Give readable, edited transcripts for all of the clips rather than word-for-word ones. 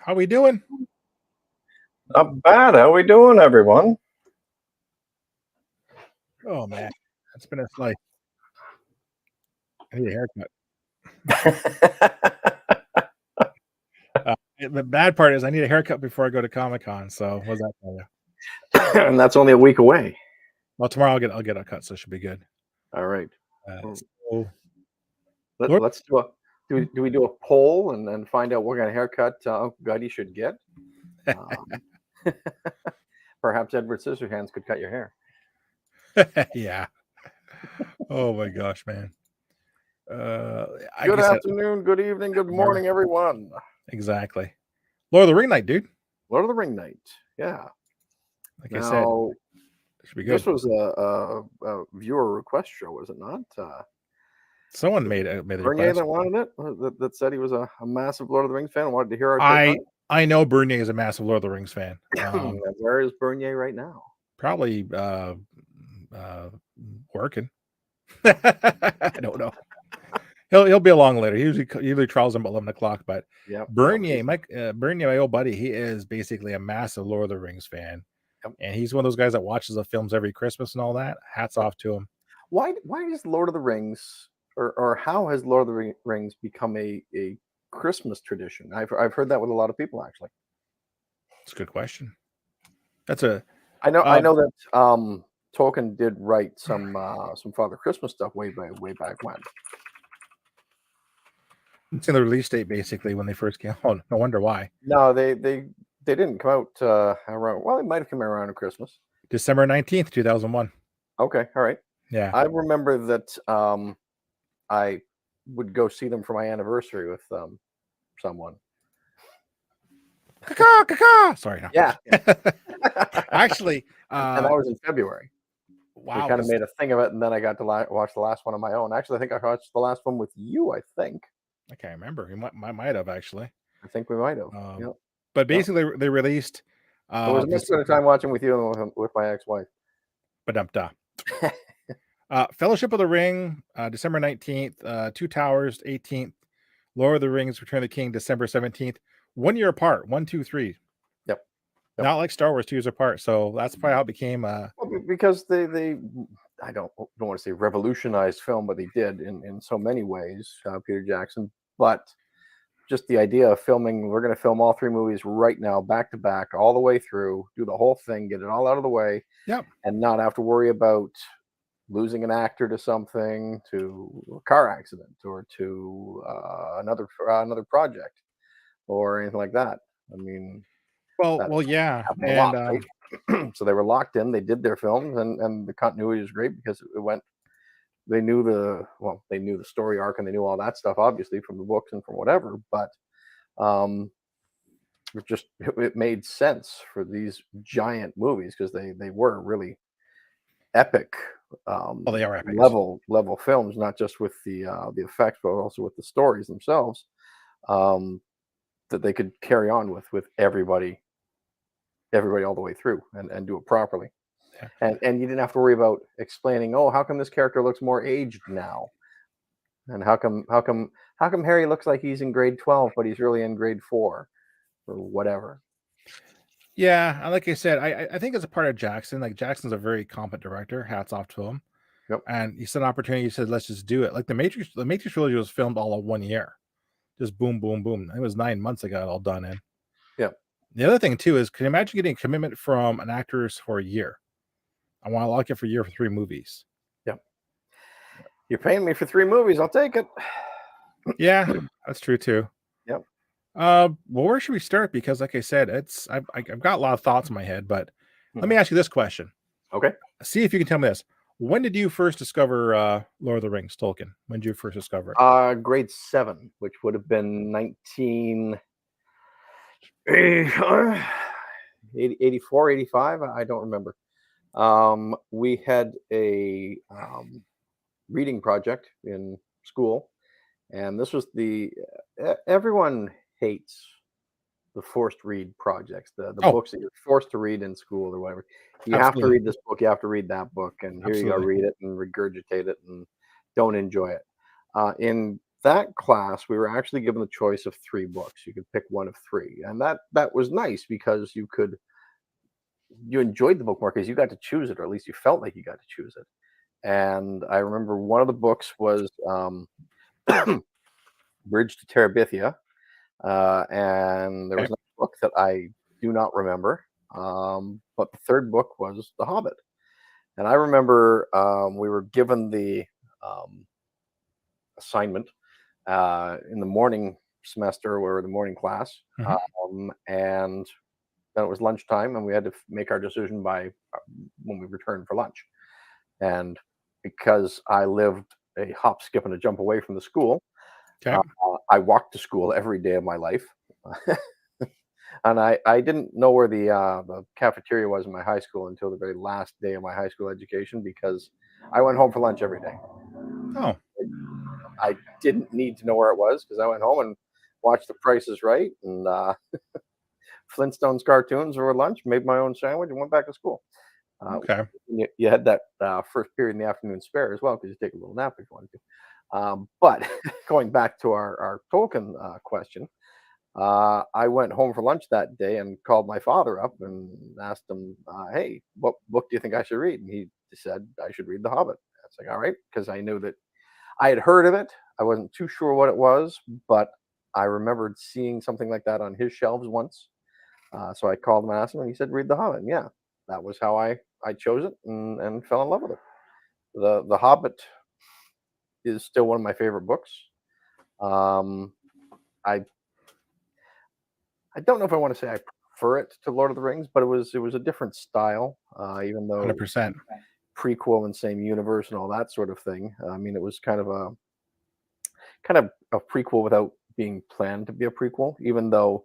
How we doing? Not bad. How we doing, everyone? Oh man, it's been a life. I need a haircut. The bad part is I need a haircut before I go to Comic-Con. So what's that tell you? And that's only a week away. Well, tomorrow I'll get a cut, so it should be good. All right. So, Let's do do we do a poll and then find out what kind of haircut Uncle Gutty should get? Perhaps Edward Scissorhands could cut your hair. yeah. Oh my gosh, man. Good afternoon, good evening, good morning, everyone. Exactly. Lord of the Ring night, dude. Lord of the Ring night. Yeah. Like I said, it should be good. This was a viewer request show, was it not? Someone made a Bernier that wanted it. That said he was a massive Lord of the Rings fan and wanted to hear our take on it. I know Bernier is a massive Lord of the Rings fan. Where is Bernier right now? Probably working. I don't know. He'll be along later. He usually travels him at 11 o'clock. But yeah, Bernier, Bernier, my old buddy, he is basically a massive Lord of the Rings fan, and he's one of those guys that watches the films every Christmas and all that. Hats off to him. Why is Lord of the Rings, or how has Lord of the Rings become a Christmas tradition? I've heard that with a lot of people, actually. That's a good question. I know that Tolkien did write some Father Christmas stuff way back when. It's in the release date basically when they first came out. No wonder why. No, they didn't come out around. Well, they might have come around at Christmas. December 19th, 2001. Okay, all right. Yeah, I remember that I would go see them for my anniversary with someone. Caca. Sorry. No. Yeah. Actually, and that was in February. Wow. We kind of made a thing of it, and then I got to watch the last one on my own. Actually, I think I watched the last one with you. I think. I can't remember. We might have actually. I think we might have. Yep. But basically, they released. It was much better time watching with you than with my ex-wife. Fellowship of the Ring, December 19th. Two Towers, 18th. Lord of the Rings, Return of the King, December 17th. 1 year apart. 1, 2, 3. Yep. Not like Star Wars 2 years apart. So that's probably how it became. Because they I don't want to say revolutionized film, but they did in so many ways. Peter Jackson, but just the idea of filming, we're going to film all 3 movies right now, back to back, all the way through, do the whole thing, get it all out of the way, and not have to worry about losing an actor to something, to a car accident, or to another project, or anything like that. I mean, well, yeah, and right? So they were locked in. They did their films, and the continuity was great because it went. They knew the story arc, and they knew all that stuff, obviously, from the books and from whatever. But it made sense for these giant movies because they were really epic. They are epic level films, not just with the effects, but also with the stories themselves. That they could carry on with everybody all the way through and do it properly. And you didn't have to worry about explaining, how come this character looks more aged now? And how come Harry looks like he's in grade 12, but he's really in grade 4 or whatever. Yeah, like I said, I think it's a part of Jackson. Like, Jackson's a very competent director. Hats off to him. Yep. And he said an opportunity. He said, let's just do it. Like the Matrix trilogy was filmed all in 1 year. Just boom, boom, boom. It was 9 months they got it all done in. Yeah. The other thing too is, can you imagine getting a commitment from an actor for a year? I want to lock it for a year for 3 movies. Yep. You're paying me for 3 movies. I'll take it. Yeah, that's true too. Yep. Well, where should we start? Because, like I said, I've got a lot of thoughts in my head. But let me ask you this question. Okay. See if you can tell me this. When did you first discover Lord of the Rings, Tolkien? When did you first discover it? Grade 7, which would have been 1984, 85. I don't remember. We had a reading project in school, and this was everyone hates the forced read projects, the books that you're forced to read in school or whatever. You have to read this book, you have to read that book, and here you go, read it and regurgitate it and don't enjoy it. In that class, we were actually given the choice of 3 books. You could pick one of 3, and that was nice because you enjoyed the book more because you got to choose it, or at least you felt like you got to choose it. And I remember one of the books was Bridge to Terabithia, and there was Okay. another book that I do not remember. But the third book was The Hobbit, and I remember we were given the um, assignment in the morning semester or the morning class, Mhm. and then it was lunchtime, and we had to make our decision by when we returned for lunch. And because I lived a hop, skip, and a jump away from the school, Okay. uh, I walked to school every day of my life. And I didn't know where the cafeteria was in my high school until the very last day of my high school education because I went home for lunch every day. Oh, I didn't need to know where it was because I went home and watched The Price is Right and Flintstones cartoons over lunch, made my own sandwich, and went back to school. Uh, okay. you had that first period in the afternoon spare as well because you take a little nap if you wanted to. But going back to our Tolkien question, I went home for lunch that day and called my father up and asked him, "Hey, what book do you think I should read?" And he said I should read The Hobbit. I was like, "All right," because I knew that I had heard of it. I wasn't too sure what it was, but I remembered seeing something like that on his shelves once. So I called him and asked him, and he said, "Read The Hobbit." And yeah, that was how I chose it and fell in love with it. The Hobbit is still one of my favorite books. Um, I I don't know if I want to say I prefer it to Lord of the Rings, but it was a different style, even though 100%. prequel and same universe and all that sort of thing. I mean, it was kind of a prequel without being planned to be a prequel, even though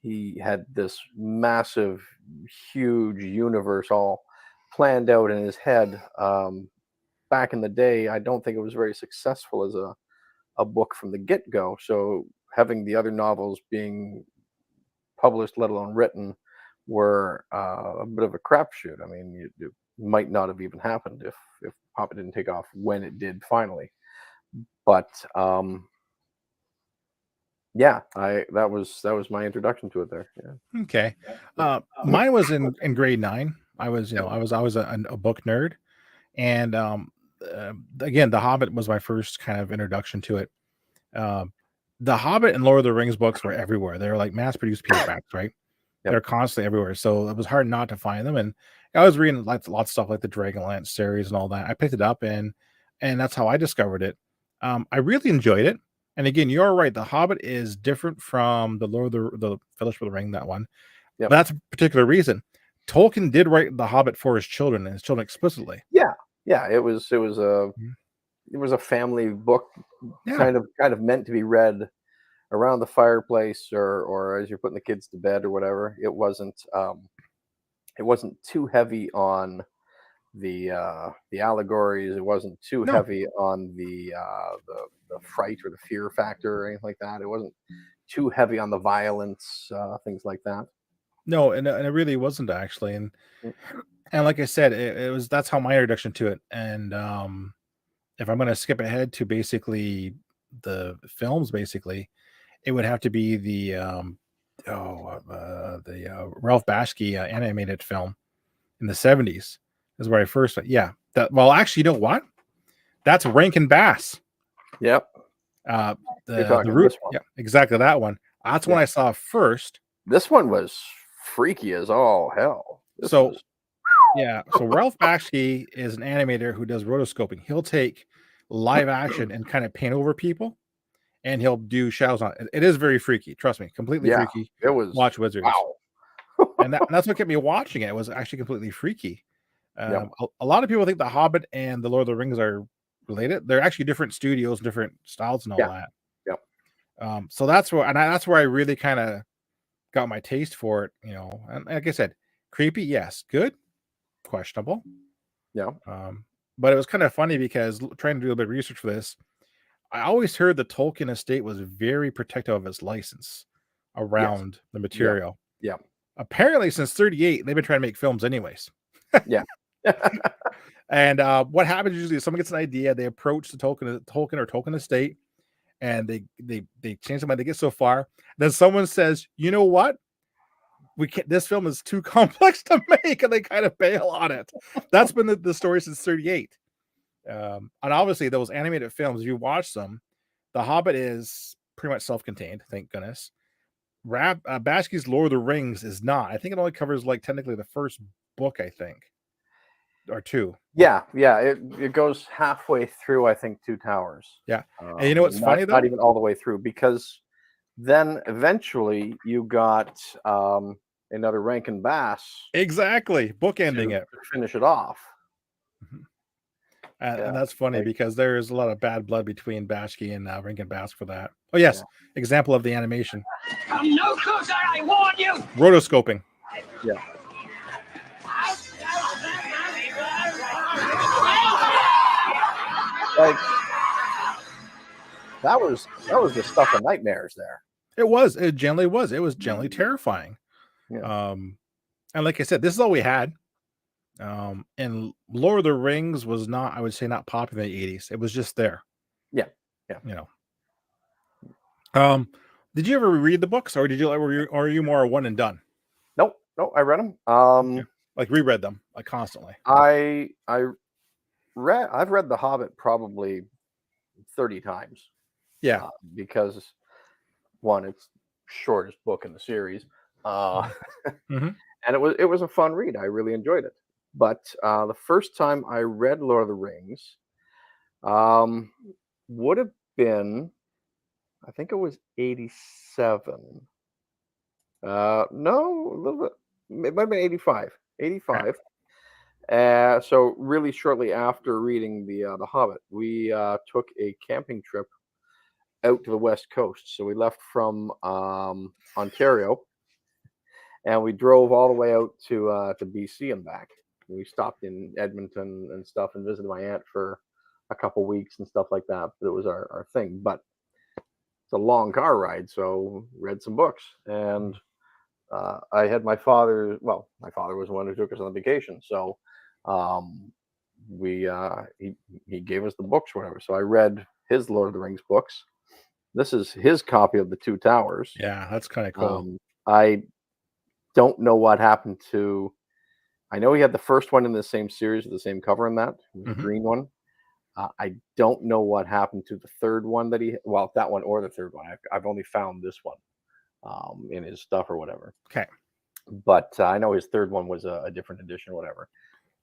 he had this massive, huge universe all planned out in his head. Back in the day, I don't think it was very successful as a book from the get go. So having the other novels being published, let alone written, were a bit of a crapshoot. I mean, it might not have even happened if Papa didn't take off when it did finally. But yeah, I that was my introduction to it there. Yeah. Okay. Mine was in grade 9. I was, I was a book nerd, and again, The Hobbit was my first kind of introduction to it. Um, the Hobbit and Lord of the Rings books were everywhere. They were like mass-produced paperbacks, right? Yep. They're constantly everywhere, so it was hard not to find them. And I was reading lots of stuff like the Dragonlance series and all that. I picked it up, and that's how I discovered it. I really enjoyed it. And again, you're right. The Hobbit is different from the Lord of the Fellowship of the Ring. That one, Yep. but that's a particular reason. Tolkien did write The Hobbit for his children and his children explicitly. Yeah. Yeah. It was Mhm. it was a family book, Yeah. kind of meant to be read around the fireplace or as you're putting the kids to bed or whatever. It wasn't too heavy on the allegories. It wasn't too No. heavy on the fright or the fear factor or anything like that. It wasn't too heavy on the violence, things like that. No, and it really wasn't actually. Mm. And like I said, it was that's how my introduction to it. And if I'm gonna skip ahead to basically the films, basically, it would have to be the Ralph Bakshi animated film in the 70s is where I first yeah. That well, actually, you know what? That's Rankin Bass. Yep, Uh you're the talking root, this one. yeah, exactly that one. That's Yeah, one I saw first. this one was freaky as all hell. This So was yeah, so Ralph Bakshi is an animator who does rotoscoping. He'll take live action and kind of paint over people, and he'll do shadows on it. It is very freaky. Trust me, completely yeah, freaky. it was Watch Wizards, wow. and that's what kept me watching it. It was actually completely freaky. Yep, A lot of people think The Hobbit and The Lord of the Rings are related. They're actually different studios, different styles, and all yeah, that. yep, So that's where I really kind of got my taste for it. And like I said, creepy, yes, good, questionable. yeah, But it was kind of funny because trying to do a bit of research for this, I always heard the Tolkien estate was very protective of its license yes, around the yep, material. yep, Apparently, since 38, they've been trying to make films anyways. yeah, And what happens usually is someone gets an idea, they approach the Tolkien or Tolkien estate, and they change them. They get so far, then someone says, "You know what? We can't. This film is too complex to make," and they kind of bail on it. That's been the story since '38. And obviously, those animated films, if you watch them, The Hobbit is pretty much self-contained. Thank goodness. Bashki's Lord of the Rings is not. I think it only covers like technically the first book, I think, or two. Yeah, it goes halfway through, I think, Two Towers. Yeah, and you know what's funny though? Not even all the way through, because then eventually you got another Rankin Bass Exactly, bookending it. to finish it off. And that's funny because there's a lot of bad blood between Bashki and Rankin Bass for that. Oh yes, example of the animation. Come no closer, I warn you! Rotoscoping. Yeah. Like that was the stuff of nightmares there. It was. It generally was. It was generally terrifying. Yeah. And like I said, this is all we had. And Lord of the Rings was not, I would say, not popular in the 80s. It was just there. Yeah. You know. Did you ever read the books, or are you more one and done? Nope, I read them. Like reread them like constantly. I've read The Hobbit probably 30 times. Yeah. Because one, it's shortest book in the series. And it was a fun read. I really enjoyed it. But the first time I read Lord of the Rings would have been, I think it was 87. No, a little bit. It might have been 85. 85. So really shortly after reading the Hobbit, we took a camping trip out to the West Coast. So we left from Ontario, and we drove all the way out to BC and back. We stopped in Edmonton and stuff and visited my aunt for a couple weeks and stuff like that. But it was our thing. But it's a long car ride, so read some books. And I had my father. Well, my father was the one who took us on the vacation, so he gave us the books, whatever. So I read his Lord of the Rings books. This is his copy of the Two Towers. Yeah, that's kind of cool. I don't know what happened to. I know he had the first one in the same series with the same cover in that, the green one. I don't know what happened to the third one that that one or the third one. I've only found this one in his stuff or whatever. Okay. But I know his third one was a different edition or whatever.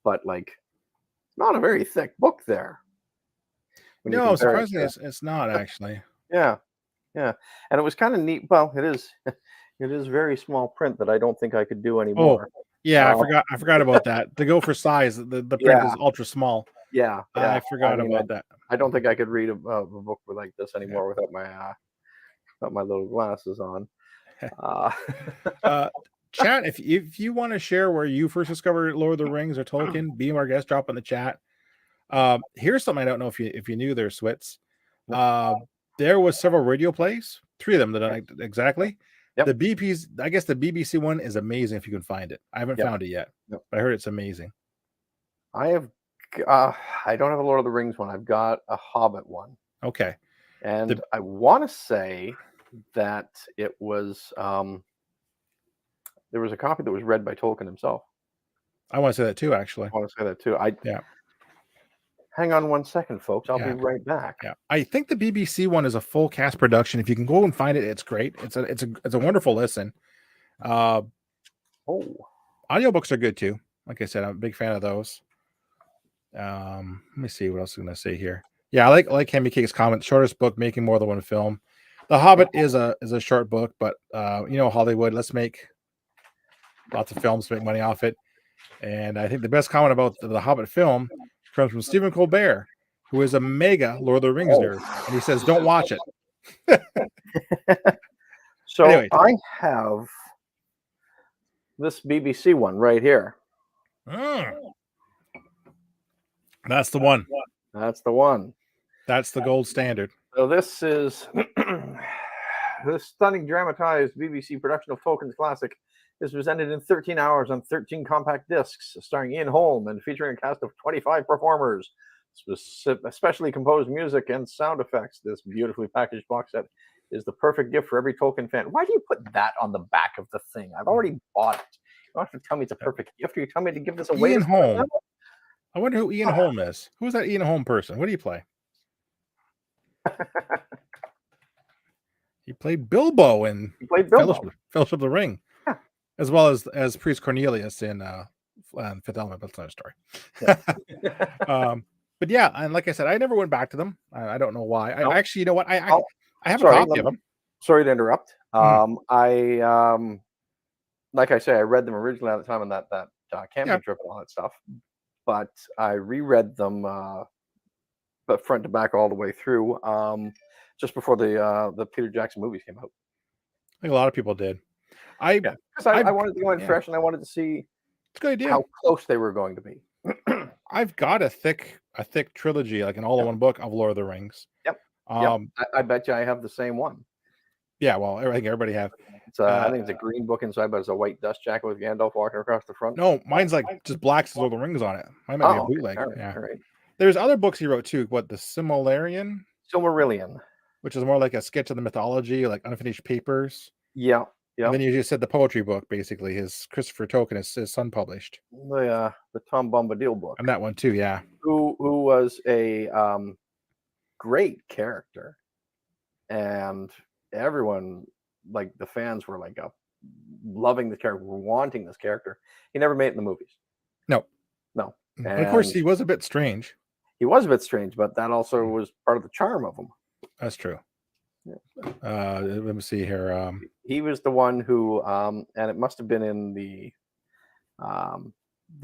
But like, not a very thick book there. No, surprisingly, it's not actually. Yeah. And it was kind of neat. Well, it is. It is very small print that I don't think I could do anymore. Oh, yeah, I forgot about that. To go for size, the print is ultra small. Yeah. I forgot about that. I don't think I could read a book like this anymore without my little glasses on. Chat, if you want to share where you first discovered Lord of the Rings or Tolkien, be our guest, drop in the chat. Here's something I don't know if you knew there, Switz. There was several radio plays, 3 of them that I exactly. Yep. The BBC one is amazing if you can find it. I haven't found it yet, but I heard it's amazing. I don't have a Lord of the Rings one. I've got a Hobbit one. Okay. And I want to say that it was there was a copy that was read by Tolkien himself. I want to say that too, actually. I want to say that too. Hang on one second, folks. I'll be right back. Yeah, I think the BBC one is a full cast production. If you can go and find it, it's great. It's a wonderful listen. Audiobooks are good too. Like I said, I'm a big fan of those. Let me see what else I'm going to say here. Yeah, I like Hemi Cake's comment. Shortest book, making more than one film. The Hobbit is a short book, but Hollywood, let's make lots of films to make money off it. And I think the best comment about the Hobbit film comes from Stephen Colbert, who is a mega Lord of the Rings nerd, and he says, "Don't watch it." So anyway, I have this BBC one right here. That's the one. That's the one. That's the gold standard. So this is this stunning dramatized BBC production of Tolkien's classic is presented in 13 hours on 13 compact discs, starring Ian Holm and featuring a cast of 25 performers. especially composed music and sound effects. This beautifully packaged box set is the perfect gift for every Tolkien fan. Why do you put that on the back of the thing? I've already bought it. You don't have to tell me it's a perfect gift. Or you tell me to give this away. Ian to someone Holm. else? I wonder who Ian Holm is. Who's that Ian Holm person? What do you play? He played Bilbo in You played Bilbo. Fellowship of the Ring, Yeah. as well as Priest Cornelius in Fifth Element. That's another story. But yeah, and like I said, I never went back to them. I don't know why. No. I actually, you know what? I Oh, have a sorry, copy of them. Sorry to interrupt. Mhm. I like I say, I read them originally at the time on that camping Yeah. trip and all that stuff, but I reread them, but front to back all the way through, just before the Peter Jackson movies came out. I think a lot of people did. Yeah, because I wanted to go in yeah. fresh, and I wanted to see It's a good idea. how close they were going to be. I've got a thick trilogy, like an all-in-one book of Lord of the Rings. Yep. Yep. I bet you I have the same one. Yeah, well, I think everybody have. It's I think it's a green book inside, but it's a white dust jacket with Gandalf walking across the front. No, mine's like just black with Lord of the Rings on it. Mine might be a bootleg. All right, Yeah. all right. There's other books he wrote too. What, the Silmarillion, Silmarillion. which is more like a sketch of the mythology, like unfinished papers. Yeah. And then you just said the poetry book, basically. His Christopher Tolkien, his son published. The Tom Bombadil book. And that one too, yeah. Who was a great character, and everyone, like the fans, were like loving the character, were wanting this character. He never made it in the movies. No. And of course, he was a bit strange. He was a bit strange, but that also was part of the charm of him. That's true. Yeah. Let me see here. He was the one who, and it must have been in the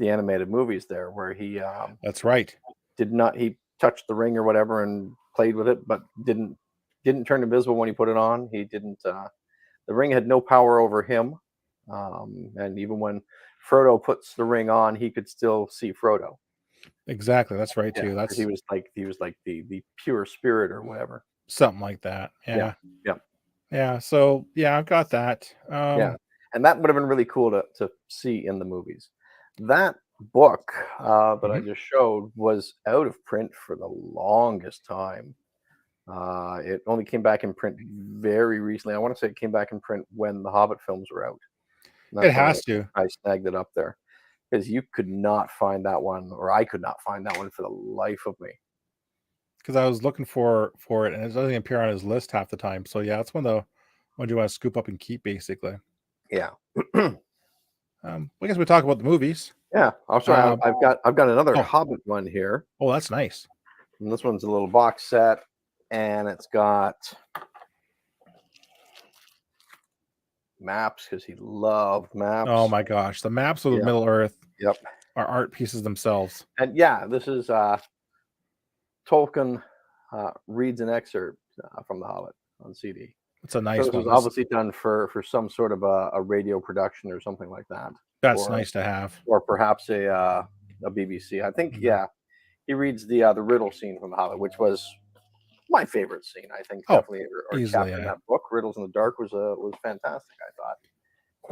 animated movies there, where he That's right. he touched the ring or whatever and played with it, but didn't turn invisible when he put it on. He didn't. The ring had no power over him, and even when Frodo puts the ring on, he could still see Frodo. Exactly, that's right too. That's he was like the pure spirit or whatever. Something like that. Yeah. Yeah. So yeah, I've got that. Yeah, and that would have been really cool to see in the movies. That book that I just showed was out of print for the longest time. It only came back in print very recently. I want to say it came back in print when the Hobbit films were out. It has to. I snagged it up there because you could not find that one, or I could not find that one for the life of me. Because I was looking for it, and it doesn't appear on his list half the time. So yeah, it's one of the ones you want to scoop up and keep, basically. Yeah. I guess we talk about the movies. Yeah. I'm sorry. I've got another Oh. Hobbit one here. Oh, that's nice. And this one's a little box set, and it's got maps because he loved maps. Oh my gosh, the maps of the Middle Earth. Yep. Are art pieces themselves. And yeah, this is Tolkien reads an excerpt from The Hobbit on CD. It's a nice so this one. was obviously done for some sort of a radio production or something like that. That's nice to have. Or perhaps a BBC. I think he reads the riddle scene from The Hobbit, which was my favorite scene. I think definitely or easily, in that book. Riddles in the Dark was fantastic.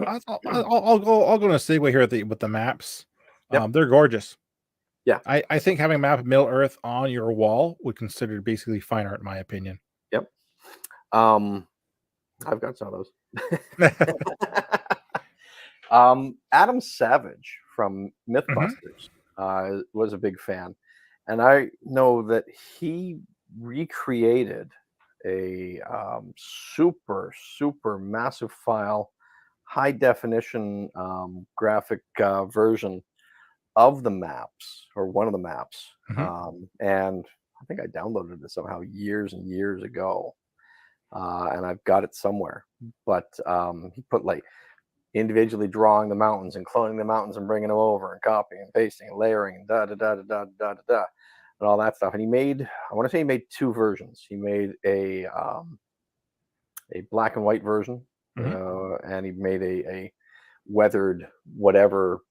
I thought. I'll go in a segue here with the maps. Yep. They're gorgeous. Yeah, I think having a map of Middle Earth on your wall would consider basically fine art, in my opinion. Yep. I've got some of those. Adam Savage from Mythbusters was a big fan, and I know that he recreated a super massive file, high definition graphic version of the maps, or one of the maps. And I think I downloaded it somehow years and years ago, and I've got it somewhere. But he put like individually drawing the mountains and cloning the mountains and bringing them over and copying and pasting and layering and and all that stuff. And he made, I want to say he made two versions. He made a black and white version, and he made a weathered whatever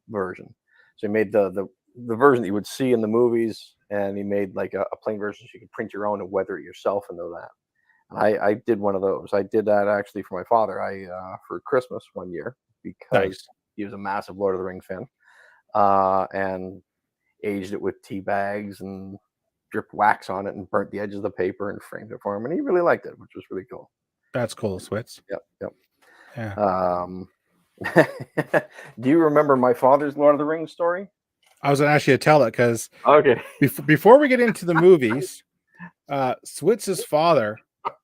version. So he made the version that you would see in the movies, and he made like a plain version so you could print your own and weather it yourself and know that. And I did one of those. I did that actually for my father. For Christmas one year, because he was a massive Lord of the Rings fan, and aged it with tea bags and dripped wax on it and burnt the edges of the paper and framed it for him. And he really liked it, which was really cool. That's cool, Switz. Yep. Yeah. Do you remember my father's Lord of the Rings story? I was gonna ask you to tell it because Okay. before we get into the movies, Switz's father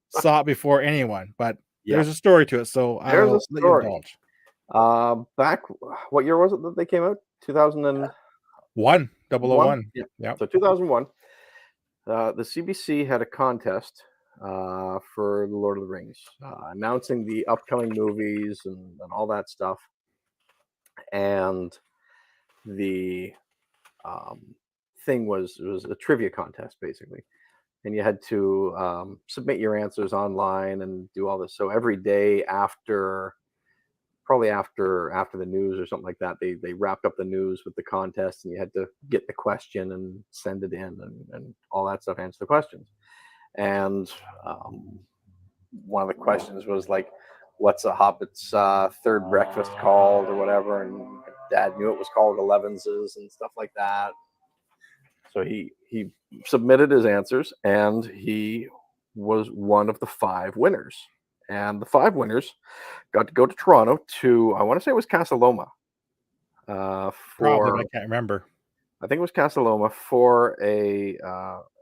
saw it before anyone, but there's a story to it. So There's I'll a let you story. indulge. Back, what year was it that they came out? 2001. 001. Yeah. Yep. So 2001. The CBC had a contest for the Lord of the Rings, announcing the upcoming movies and all that stuff. And the thing was, it was a trivia contest basically, and you had to submit your answers online and do all this. So every day after the news or something like that, they wrapped up the news with the contest, and you had to get the question and send it in and all that stuff, answer the questions. And one of the questions was like, what's a hobbit's third breakfast called or whatever, and Dad knew it was called Elevenses and stuff like that. So he submitted his answers, and he was one of the 5 winners. And the 5 winners got to go to Toronto to, I want to say it was Casa Loma. Probably, but I can't remember. I think it was Casa Loma for a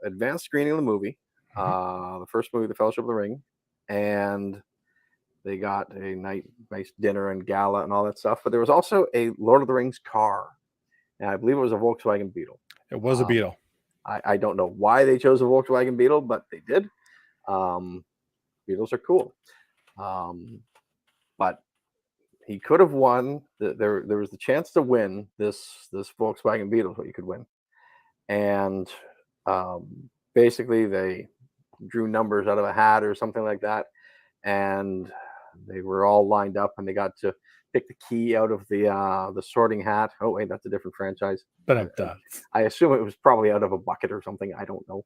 advanced screening of the movie, the first movie, The Fellowship of the Ring, and they got a nice dinner and gala and all that stuff. But there was also a Lord of the Rings car, and I believe it was a Volkswagen Beetle. It was a Beetle. I don't know why they chose a Volkswagen Beetle, but they did. Beetles are cool. But he could have won. There was the chance to win this Volkswagen Beetle, what you could win. And basically they drew numbers out of a hat or something like that. And they were all lined up, and they got to pick the key out of the sorting hat. Oh wait, that's a different franchise. But I assume it was probably out of a bucket or something. I don't know.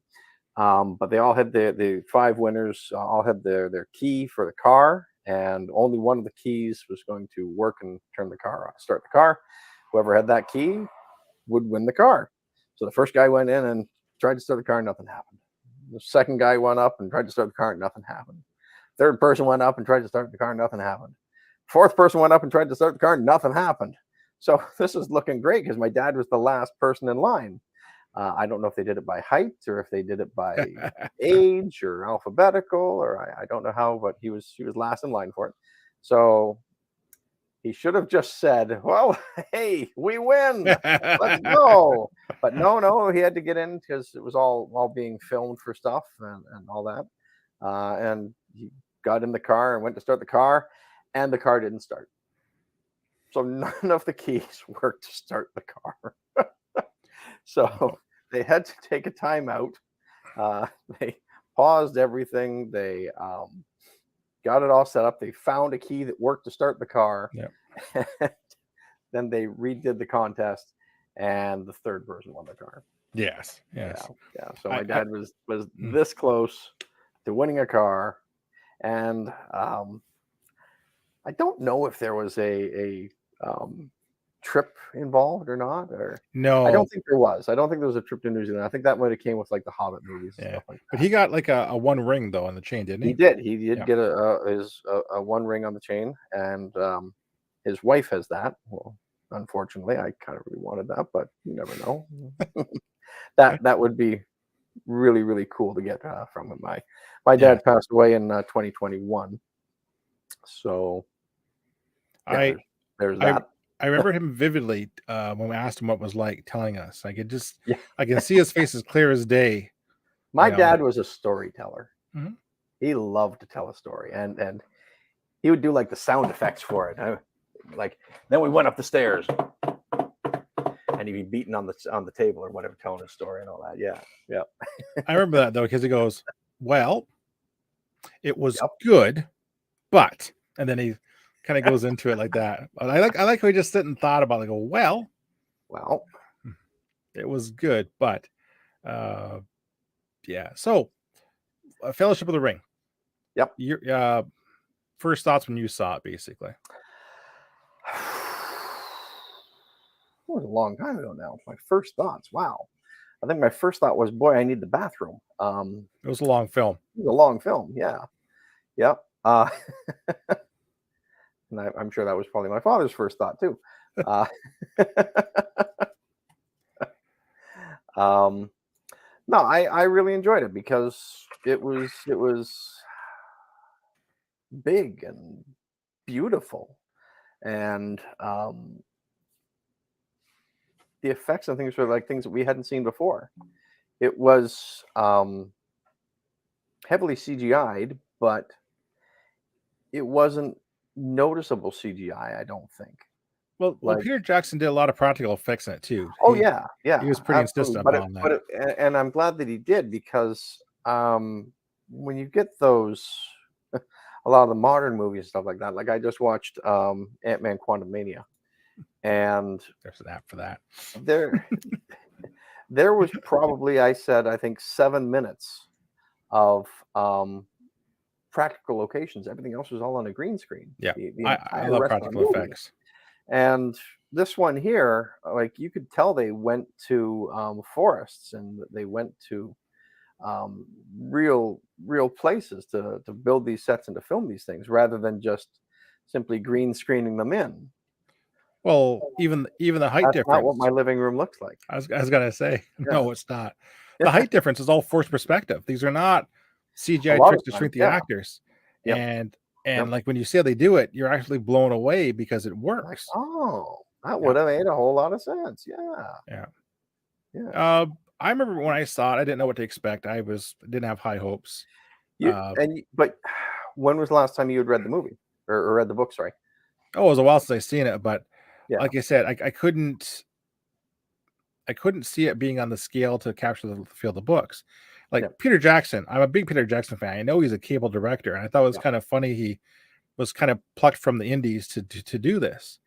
But they all had the 5 winners all had their key for the car, and only one of the keys was going to work and start the car. Whoever had that key would win the car. So the first guy went in and tried to start the car, nothing happened. The second guy went up and tried to start the car, nothing happened. Third person went up and tried to start the car, nothing happened. Fourth person went up and tried to start the car, nothing happened. So this is looking great because my dad was the last person in line. I don't know if they did it by height or if they did it by age or alphabetical, or I don't know how, but he was last in line for it. So he should have just said, well, hey, we win. Let's go. But no, he had to get in because it was all being filmed for stuff and all that. And he got in the car and went to start the car, and the car didn't start. So none of the keys worked to start the car. So they had to take a time out. They paused everything. They got it all set up. They found a key that worked to start the car. Yep. Then they redid the contest, and the third person won the car. Yes. Yeah. So my dad was this close to winning a car, and I don't know if there was a trip involved or not, or no, I don't think there was. I don't think there was a trip to New Zealand. I think that might have came with like the Hobbit movies and stuff like that. But he got like a 1 ring though on the chain, didn't he? He did get a 1 ring on the chain, and his wife has that. Well, unfortunately, I kind of really wanted that, but you never know. that would be really, really cool to get from him. My dad passed away in 2021, so there's that. I remember him vividly when we asked him what it was like telling us. I can see his face as clear as day. My dad was a storyteller. Mm-hmm. He loved to tell a story, and he would do like the sound effects for it. Like then we went up the stairs, and he'd be beating on the table or whatever, telling a story and all that. Yeah. I remember that though, because he goes, "Well, it was good, but," and then he kind of goes into it like that. But I like how he just sit and thought about it. Go, well, it was good, but yeah. So, Fellowship of the Ring. Yep. Your first thoughts when you saw it, basically. was a long time ago now. My first thoughts. Wow. I think my first thought was, boy, I need the bathroom. It was a long film. It was a long film. Yeah. Yep. And I'm sure that was probably my father's first thought too. Uh, no, I really enjoyed it because it was big and beautiful, and the effects and things were like things that we hadn't seen before. It was heavily CGI'd, but it wasn't noticeable CGI, I don't think. Well, Like, Peter Jackson did a lot of practical effects in it too. oh He yeah, yeah, he was pretty absolutely. insistent But on that. and I'm glad that he did, because when you get those, a lot of the modern movies and stuff like that. Like I just watched Ant-Man Quantumania, and There's an app for that. there was probably, I think 7 minutes of practical locations. Everything else was all on a green screen. Yeah, the I entire love rest of the practical movie. effects. And this one here, like you could tell they went to forests, and they went to real places to build these sets and to film these things, rather than just simply green screening them in. Well, even the height That's not what difference. my living room looks like. I was gonna say, Yeah. no, it's not. The height difference is all forced perspective. These are not A CGI lot tricks of to times, shrink the yeah. actors. Yep. And Yep. like when you see how they do it, you're actually blown away because it Like, works. oh, that Yeah. would have made a whole lot of sense. Yeah. Yeah. Yeah. I remember when I saw it, I didn't know what to expect. Didn't have high hopes. But when was the last time you had read the movie or read the book? Sorry. Oh, it was a while since I seen it, but Yeah. like I said, I couldn't see it being on the scale to capture the feel of the books. Like Yeah. Peter Jackson, I'm a big Peter Jackson fan. I know he's a cable director, and I thought it was kind of funny he was kind of plucked from the indies to do this.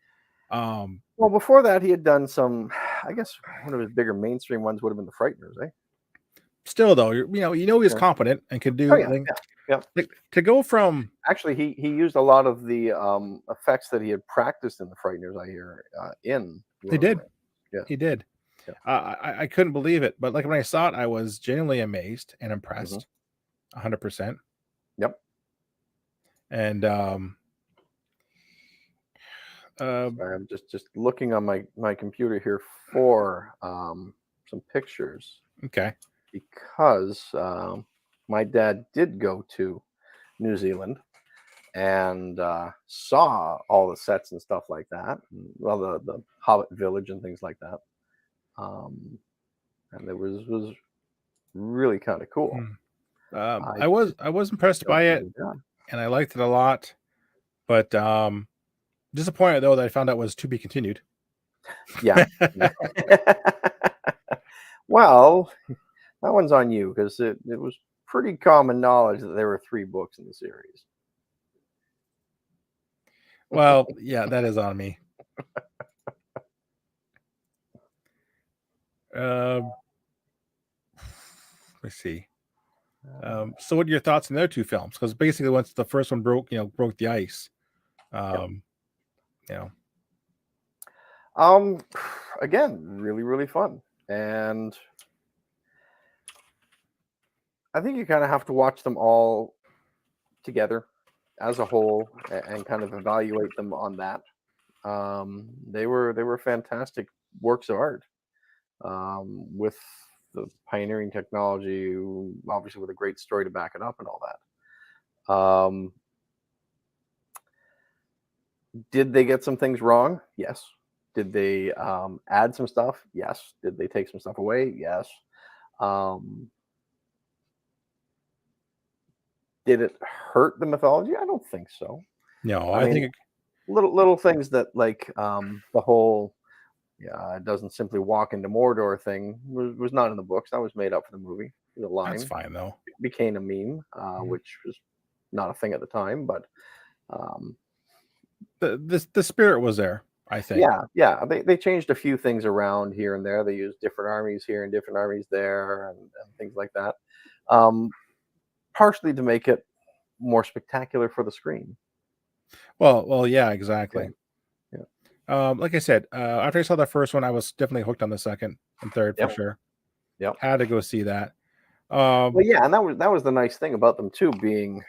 Well, before that, he had done some. I guess one of his bigger mainstream ones would have been The Frighteners, eh? Still, though, he's Yeah. competent and can do. Oh yeah, yeah. Like, to go from Actually, he used a lot of the effects that he had practiced in The Frighteners, I hear, in he Lord of did, the Rings. Yeah. he did. Yeah. I couldn't believe it, but like when I saw it, I was genuinely amazed and impressed, 100%. Yep. And Sorry, I'm just looking on my computer here for some pictures, okay. because my dad did go to New Zealand and saw all the sets and stuff like that. Well, the Hobbit village and things like that. And it was really kind of cool. I was impressed by it, and I liked it a lot, but disappointed though that I found out was to be continued. Yeah. Well, that one's on you, because it was pretty common knowledge that there were 3 books in the series. Well, yeah, that is on me. Let's see. So what are your thoughts on the other 2 films? Because basically once the first one broke the ice. Again, really fun. And I think you kind of have to watch them all together as a whole and kind of evaluate them on that. They were fantastic works of art, with the pioneering technology, obviously with a great story to back it up and all that. Did they get some things wrong? Yes. Did they add some stuff? Yes. Did they take some stuff away? Yes. Did it hurt the mythology? I don't think so. No, I mean, think little things that, like, the whole it doesn't simply walk into Mordor thing was not in the books. That was made up for the movie. The line that's fine though. became a meme, which was not a thing at the time, but The spirit was there, I think. yeah. They changed a few things around here and there. They used different armies here and different armies there, and things like that. Partially to make it more spectacular for the screen. Well, yeah, exactly. Yeah. Like I said, after I saw the first one, I was definitely hooked on the second and third for Yep. sure. Yep. Had to go see that. Well, yeah, and that was the nice thing about them too, being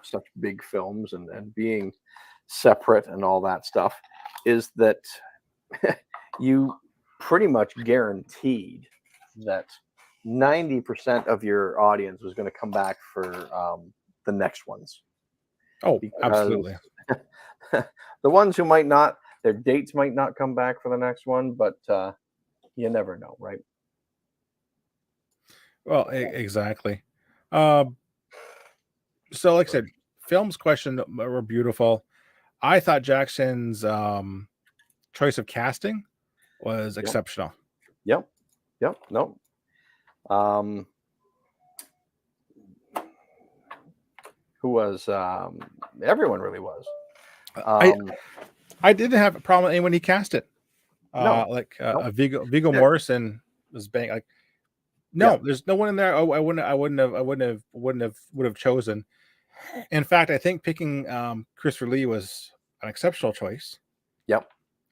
such big films and being separate and all that stuff, is that you pretty much guaranteed that 90% of your audience was going to come back for the next ones, Oh, because absolutely. the ones who might not, their dates might not come back for the next one, but you never know, right? Well, exactly. Um, so, like I said, films question were beautiful. I thought Jackson's choice of casting was Yep. exceptional. Yep. Yep. No. Who was everyone really was. I I didn't have a problem with anyone he cast it. No. Like No. Viggo Yeah. Morrison was bang like Yeah. no, there's no one in there. Oh, I wouldn't have chosen. In fact, I think picking Christopher Lee was an exceptional choice. Yep.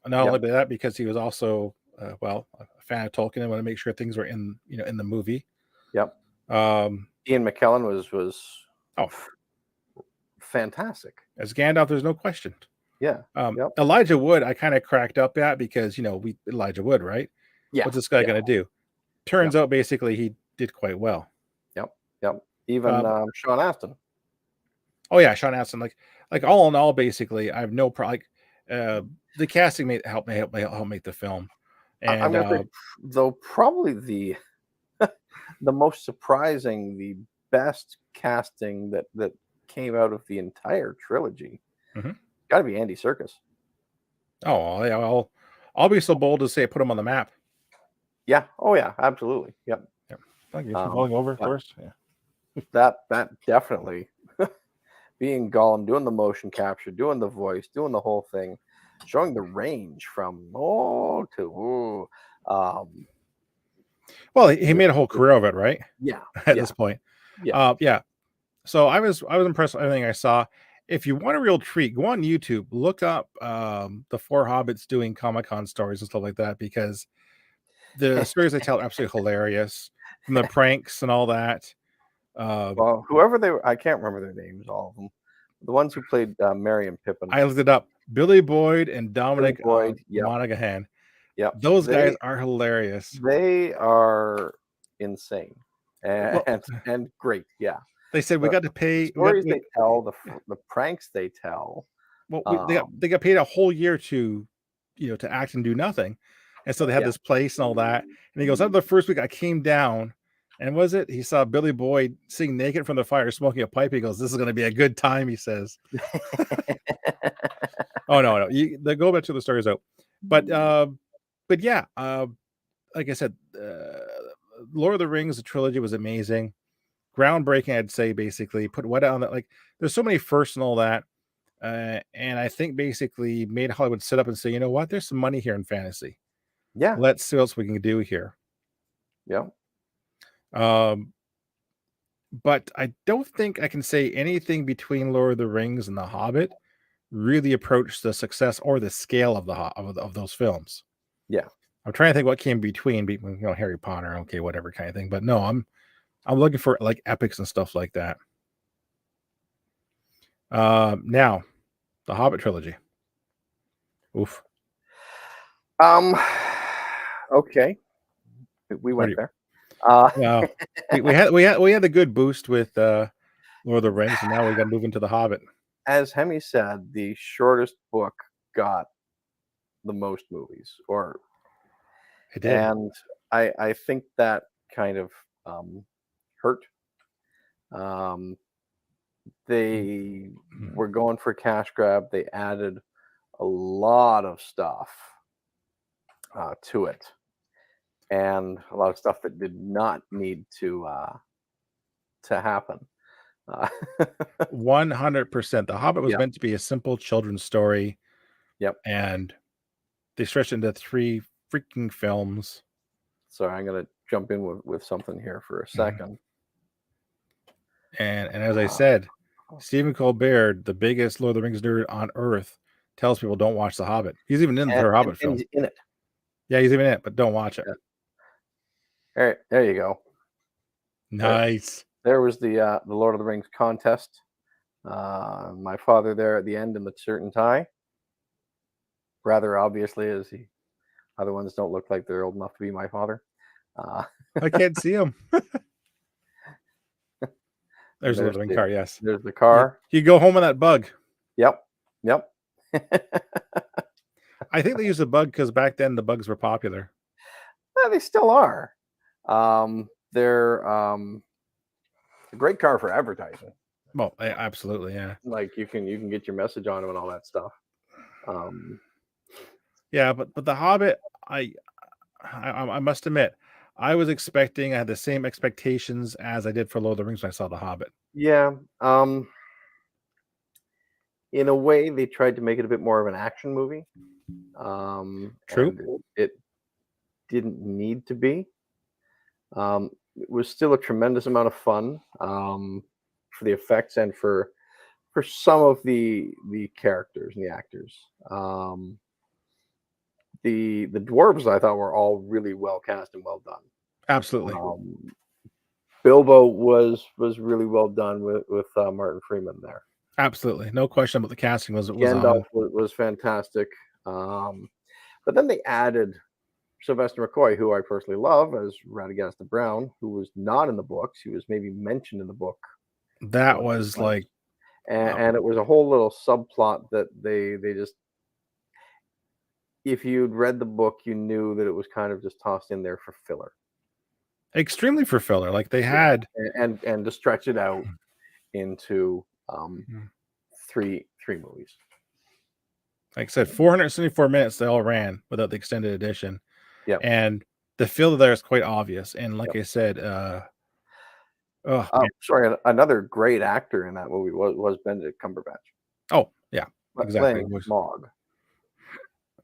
Not Yep. only that, because he was also a fan of Tolkien and want to make sure things were in the movie. Yep. Um, Ian McKellen was oh, fantastic. as Gandalf, there's no question. Yeah. Yep. Elijah Wood, I kind of cracked up at because Elijah Wood, right? Yeah. What's this guy Yeah. gonna do? Turns out basically he did quite well. Yep. Yep. Even Sean Astin. Oh yeah, Sean Astin. Like all in all, basically, I have no problem. The casting helped make the film, I'm and gonna say, though, probably the the most surprising, the best casting that came out of the entire trilogy, Mhm. got to be Andy Serkis. oh yeah, I'll be so bold to say put him on the map. Yeah. Oh yeah. Absolutely. Yep. Thank you for Um, falling over but- first. Yeah. That definitely being Gollum, doing the motion capture, doing the voice, doing the whole thing, showing the range from oh to ooh. Well, he made a whole career of it, right? Yeah. At Yeah. this point, Yeah. yeah. So I was impressed with everything I saw. If you want a real treat, go on YouTube, look up the Four Hobbits doing Comic-Con stories and stuff like that, because the stories they tell are absolutely hilarious, from the pranks and all that. Well, whoever they were, I can't remember their names, all of them. The ones who played Merry and Pippin. I looked it up. Billy Boyd and Dominic Boyd, yep. Monaghan. Yep. Those guys are hilarious. They are insane and great. Yeah. They said we got to pay. The stories they tell, the pranks they tell. Well, they got paid a whole year to act and do nothing, and so they had this place and all that. And he goes, after the first week, I came down, and he saw Billy Boyd sitting naked from the fire, smoking a pipe. He goes, "This is going to be a good time," he says. Oh no, they go back to the stories out, but yeah, like I said, Lord of the Rings, the trilogy was amazing, groundbreaking. I'd say basically put what on that. Like, there's so many firsts and all that. And I think basically made Hollywood sit up and say, you know what, there's some money here in fantasy. Yeah. Let's see what else we can do here. Yeah. But I don't think I can say anything between Lord of the Rings and The Hobbit really approached the success or the scale of those films. Yeah. I'm trying to think what came between, Harry Potter, okay, whatever kind of thing. But no, I'm looking for like epics and stuff like that. Now, the Hobbit trilogy. Oof. Okay. We went there. Wow. we had the good boost with Lord of the Rings, and now we got to move into the Hobbit. As Hemi said, the shortest book got the most movies, It did. and I think that kind of hurt. They were going for cash grab. They added a lot of stuff to it, and a lot of stuff that did not need to happen. 100%. The Hobbit was meant to be a simple children's story. Yep. And they stretched into 3 freaking films. Sorry, I'm gonna jump in with something here for a second. And as I said, Stephen Colbert, the biggest Lord of the Rings nerd on earth, tells people don't watch The Hobbit. He's even in the third and, Hobbit and film. he's in it. Yeah, he's even in it, but don't watch it. Yeah. All right, there you go. Nice. There was the Lord of the Rings contest. My father there at the end in the shirt and tie. Rather obviously, as the other ones don't look like they're old enough to be my father. I can't see him. There's the There's living the- car. Yes. There's the car. You go home on that bug. Yep. I think they used the bug because back then the bugs were popular. Yeah, they still are. They're a great car for advertising. Well, absolutely, yeah. Like you can get your message on them and all that stuff. Yeah, but The Hobbit, I must admit, I was expecting. I had the same expectations as I did for Lord of the Rings when I saw The Hobbit. Yeah. In a way, they tried to make it a bit more of an action movie. True. And it didn't need to be. It was still a tremendous amount of fun for the effects and for some of the characters and the actors. The dwarves I thought were all really well cast and well done. Absolutely. Bilbo was really well done with Martin Freeman there. Absolutely. No question about the casting was Gandalf on. was fantastic. But then they added Sylvester McCoy, who I personally love, as Radagast the Brown, who was not in the books. He was maybe mentioned in the book. That was like, and it was a whole little subplot that they just, if you'd read the book, you knew that it was kind of just tossed in there for filler. extremely for filler. Like they had, and to stretch it out into three movies. like I said, 474 minutes they all ran without the extended edition. Yeah. And the filler there is quite obvious. And like I said, sorry, another great actor in that movie was Benedict Cumberbatch. Oh, yeah, exactly. Playing Smaug.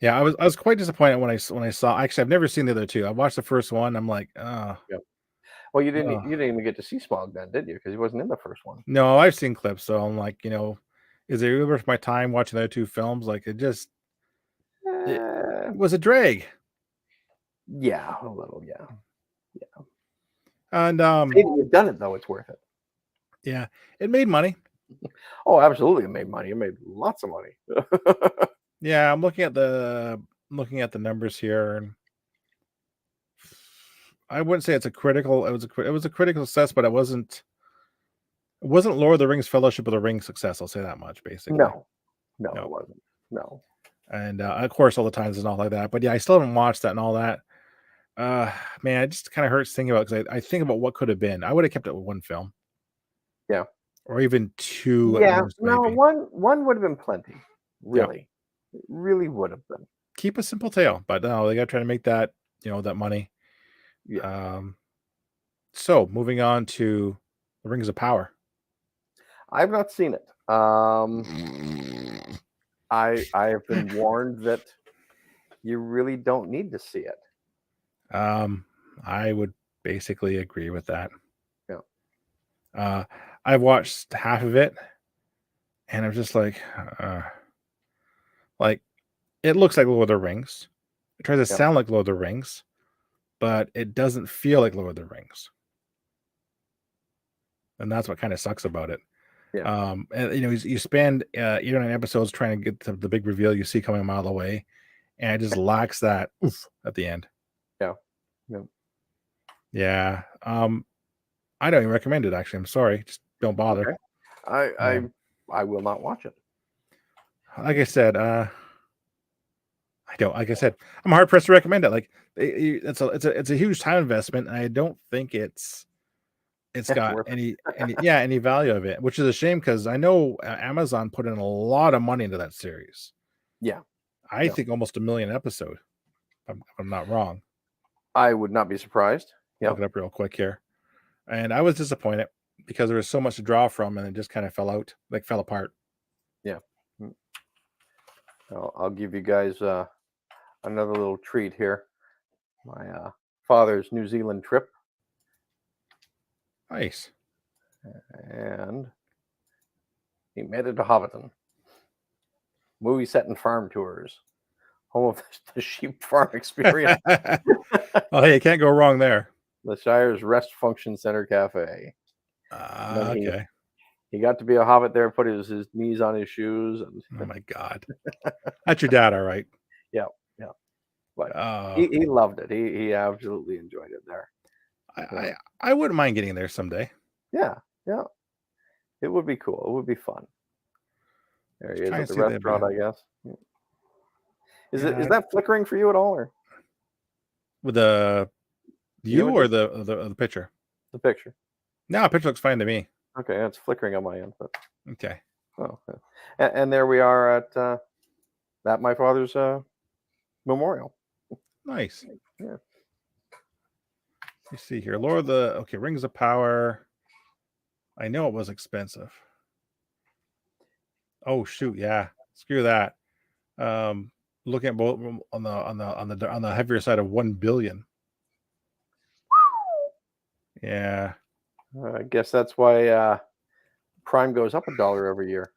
Yeah, I was quite disappointed when I saw. Actually, I've never seen the other two. I watched the first one. I'm like, Well, you didn't even get to see Smaug then, did you? Because he wasn't in the first one. No, I've seen clips, so I'm like, is it really worth my time watching the other two films? Like, it was a drag. Yeah, a little, yeah. And you've done it though; it's worth it. Yeah, it made money. Oh, absolutely, it made money. It made lots of money. Yeah, I'm looking at the numbers here, and I wouldn't say it's a critical. It was a critical success, but it wasn't Lord of the Rings Fellowship of the Ring success. I'll say that much, basically. No, it wasn't. No. And of course, all the times and all like that. But yeah, I still haven't watched that and all that. Man, it just kind of hurts thinking about, because I think about what could have been. I would have kept it with one film. Yeah. Or even two. Yeah. Most, no, maybe. one would have been plenty. Really. Yeah. It really would have been. Keep a simple tale, but no, they got to try to make that, that money. Yeah. So moving on to The Rings of Power. I've not seen it. I have been warned that you really don't need to see it. I would basically agree with that. Yeah. I've watched half of it, and I'm just like it looks like Lord of the Rings. It tries to sound like Lord of the Rings, but it doesn't feel like Lord of the Rings. And that's what kind of sucks about it. Yeah. And you spend 8 or 9 episodes trying to get to the big reveal you see coming a mile away, and it just lacks that oof at the end. Yeah. Yeah. I don't even recommend it, actually. I'm sorry. Just don't bother. Okay. I will not watch it. Like I said, I don't. Like I said, I'm hard pressed to recommend it. Like it's a huge time investment, and I don't think it's got any value of it, which is a shame, because I know Amazon put in a lot of money into that series. Yeah. I think almost 1 million episode. If I'm not wrong. I would not be surprised. Look it up real quick here. And I was disappointed because there was so much to draw from, and it just kind of fell apart. Yeah. I'll give you guys another little treat here. My father's New Zealand trip. Nice. And he made it to Hobbiton. movie set in farm tours, home of the sheep farm experience, Oh, hey, you can't go wrong there. the Shire's Rest Function Center Cafe. And then Okay. he got to be a hobbit there, put his knees on his shoes. And Oh my God. That's your dad, all right. yeah. But Oh, he loved it. He absolutely enjoyed it there. I wouldn't mind getting there someday. Yeah. It would be cool. It would be fun. There he is trying at to the see the restaurant, I guess. Yeah. Is Yeah, that flickering for you at all, or with the you or images? the picture? The picture? No, picture looks fine to me. Okay, it's flickering on my end, but Okay. oh. Okay. And there we are at my father's memorial. Nice. Yeah. You see here. Okay, Rings of Power. I know it was expensive. Oh shoot, yeah. Screw that. Looking at both on the heavier side of 1 billion. Yeah. I guess that's why Prime goes up $1 every year.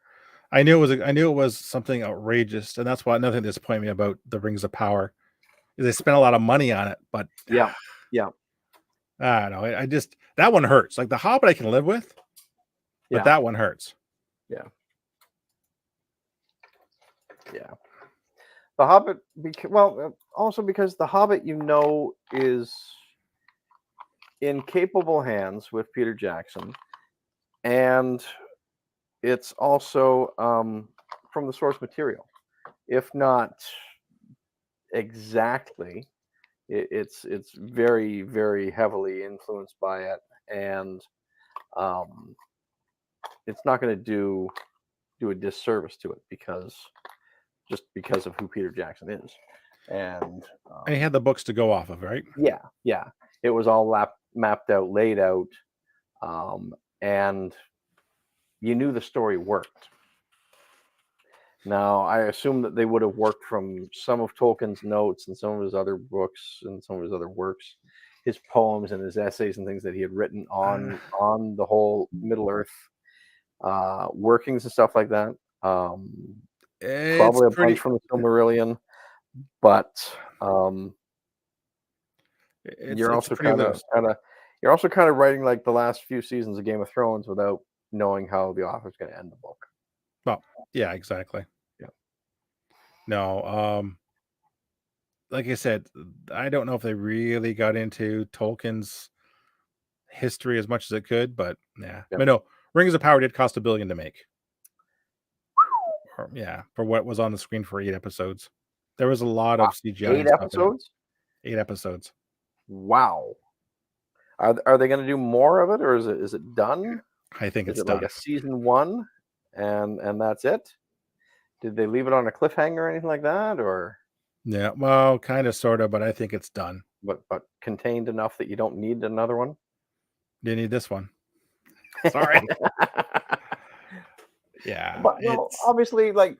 I knew it was something outrageous, and that's why another thing that disappointed me about the Rings of Power is they spent a lot of money on it, but Yeah. I don't know. I just that one hurts. Like the Hobbit, I can live with, but Yeah. that one hurts. Yeah. The Hobbit, also because the Hobbit, is in capable hands with Peter Jackson, and it's also from the source material, if not exactly. It's very, very heavily influenced by it, and it's not going to do a disservice to it because of who Peter Jackson is, and And he had the books to go off of, right? yeah, it was all mapped out, laid out, and you knew the story worked. Now, I assume that they would have worked from some of Tolkien's notes and some of his other books and some of his other works, his poems and his essays and things that he had written on the whole Middle Earth workings and stuff like that. Probably a bunch from the Silmarillion, but you're also kind of writing like the last few seasons of Game of Thrones without knowing how the author's going to end the book. Well, yeah, exactly. Yeah. No, like I said, I don't know if they really got into Tolkien's history as much as it could, but yeah. Yep. But no, Rings of Power did cost $1 billion to make. For what was on the screen for 8 episodes. There was a lot of CGI. 8 episodes? 8 episodes. Wow. Are they going to do more of it, or is it done? I think Is it's it done. like a season 1 and that's it? Did they leave it on a cliffhanger or anything like that, or? Yeah, well, kind of, sort of, but I think it's done. But contained enough that you don't need another one? You need this one. Sorry. Yeah. But obviously, like,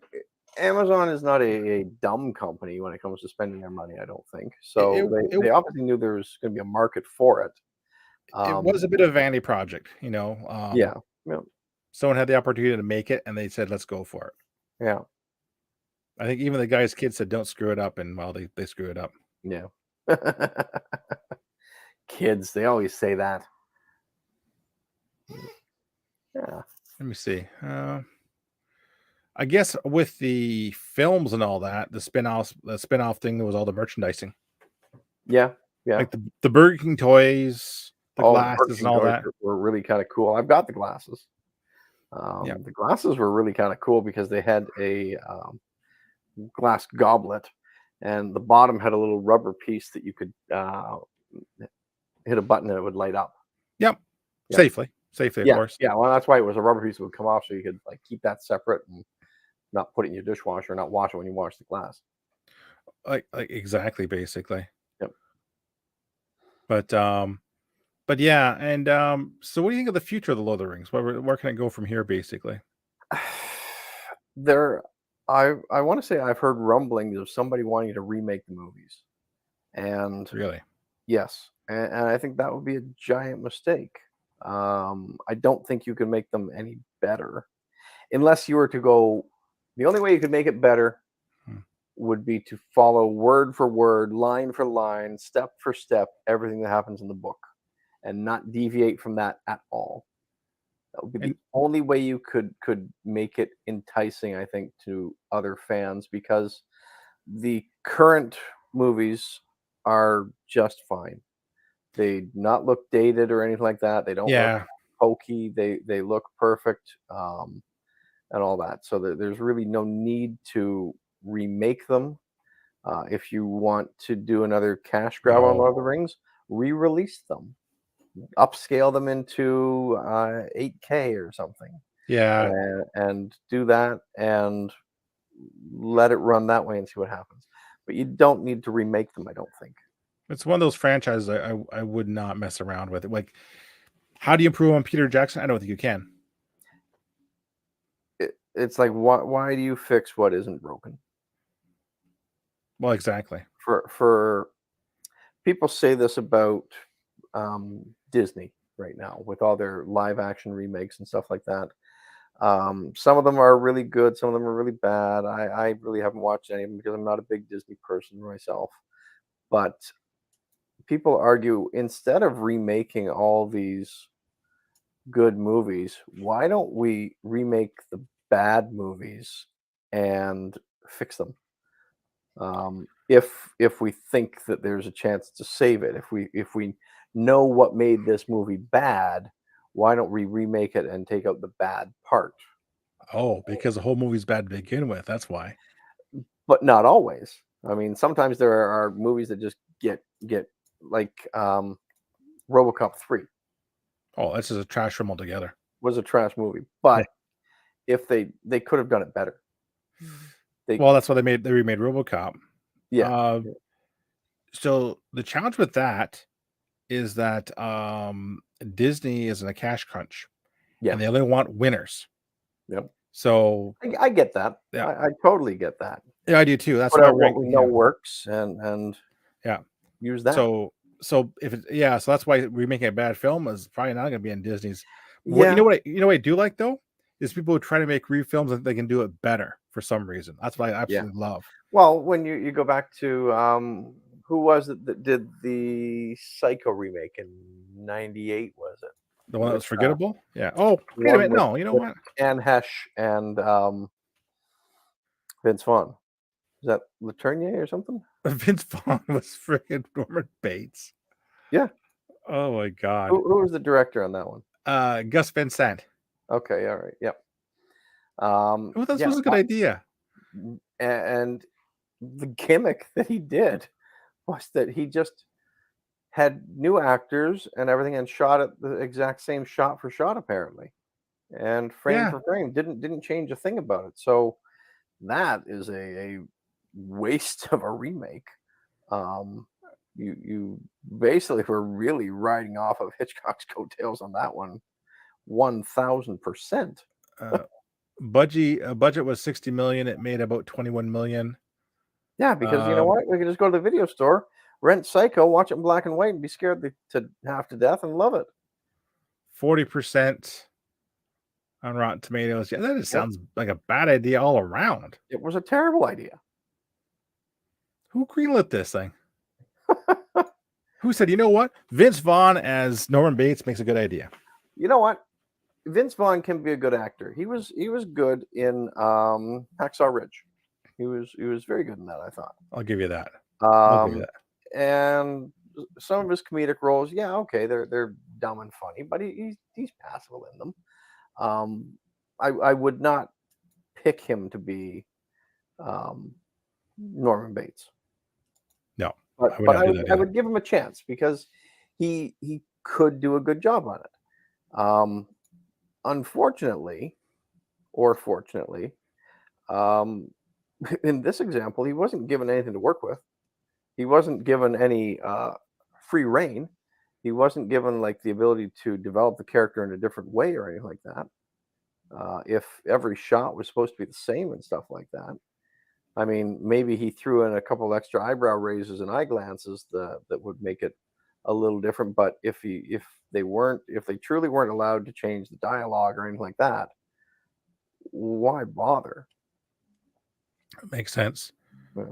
Amazon is not a dumb company when it comes to spending their money, I don't think. So they obviously knew there was going to be a market for it. It was a bit of a vanity project, Yeah. Someone had the opportunity to make it, and they said, "Let's go for it." Yeah. I think even the guy's kids said, "Don't screw it up," and they screw it up. Yeah. Kids, they always say that. Yeah. Let me see. I guess with the films and all that, the spin-off thing, there was all the merchandising. Yeah. Like the Burger King toys, the glasses and all that were really kind of cool. I've got the glasses. The glasses were really kind of cool because they had a glass goblet, and the bottom had a little rubber piece that you could hit a button and it would light up. Yep. Safely, of course. Yeah, well, that's why it was a rubber piece that would come off, so you could like keep that separate and not put it in your dishwasher, not wash it when you wash the glass. Like exactly, basically. Yep. But yeah, and so what do you think of the future of the Lord of the Rings? Where can it go from here, basically? I want to say I've heard rumblings of somebody wanting to remake the movies, and really, yes, and I think that would be a giant mistake. I don't think you can make them any better unless you were to go The only way you could make it better Hmm. would be to follow word for word, line for line, step for step, everything that happens in the book, and not deviate from that at all. That would be the And only way you could make it enticing, I think, to other fans, because the current movies are just fine. They do not look dated or anything like that. They don't look yeah, hokey. They look perfect, and all that. So there's really no need to remake them. If you want to do another cash grab on no, Lord of the Rings, re-release them, upscale them into 8K or something, yeah. and do that and let it run that way and see what happens. But you don't need to remake them, I don't think. It's one of those franchises I would not mess around with. Like, how do you improve on Peter Jackson? I don't think you can. It's like, why do you fix what isn't broken? Well, exactly. For people say this about Disney right now with all their live action remakes and stuff like that. Some of them are really good, some of them are really bad. I really haven't watched any of them because I'm not a big Disney person myself. But people argue, instead of remaking all these good movies, why don't we remake the bad movies and fix them? If we think that there's a chance to save it, if we know what made this movie bad, why don't we remake it and take out the bad part? Oh, because the whole movie's bad to begin with. That's why. But not always. I mean, sometimes there are movies that just get like RoboCop 3 Oh, this is a trash film altogether. was a trash movie, Yeah. but if they could have done it better. They Well, that's why they remade RoboCop. Yeah. Uh, so the challenge with that is that Disney is in a cash crunch, Yeah. and they only want winners. Yep. So I get that. yeah, I totally get that. yeah, I do too. That's Put why I out what rank. we know Yeah, works and yeah. use that. So if it, yeah, so that's why remaking a bad film is probably not going to be in Disney's. What Yeah. you know what I do like though is people who try to make refilms and they can do it better for some reason. That's what I Yeah. absolutely love. Well, when you go back to who was it that did the Psycho remake in '98? Was it The one that with was forgettable. Yeah. Oh, the wait a one minute. No, you know with what? Anne Hesh and Vince Vaughn? Is that Laternier or something? Vince Vaughn was freaking Norman Bates. Yeah. Oh my god. Who was the director on that one? Gus Van Sant. Okay. All right. Yep. Oh, that Yeah. was a good idea. And the gimmick that he did was that he just had new actors and everything and shot it the exact same shot for shot, apparently, and frame Yeah. for frame. Didn't change a thing about it. So that is a waste of a remake. You basically were really riding off of Hitchcock's coattails on that one, 1000%. Budget was 60 million. It made about 21 million. Yeah, because you know what? We could just go to the video store, rent Psycho, watch it in black and white, and be scared to half to death and love it. 40% on Rotten Tomatoes. Yeah, that just Yep. sounds like a bad idea all around. It was a terrible idea. Who greenlit this thing? Who said, you know what? Vince Vaughn as Norman Bates makes a good idea. You know what? Vince Vaughn can be a good actor. He was good in Hacksaw Ridge. He was very good in that, I thought. I'll give you that. I'll give you that. And some of his comedic roles, yeah, okay, they're dumb and funny, but he's passable in them. I would not pick him to be Norman Bates. No, But I would give him a chance because he could do a good job on it. Unfortunately, or fortunately, in this example, he wasn't given anything to work with. He wasn't given any free reign. He wasn't given like the ability to develop the character in a different way or anything like that. If every shot was supposed to be the same and stuff like that. I mean, maybe he threw in a couple extra eyebrow raises and eye glances that would make it a little different. But if they truly weren't allowed to change the dialogue or anything like that, why bother? Makes sense. Yeah.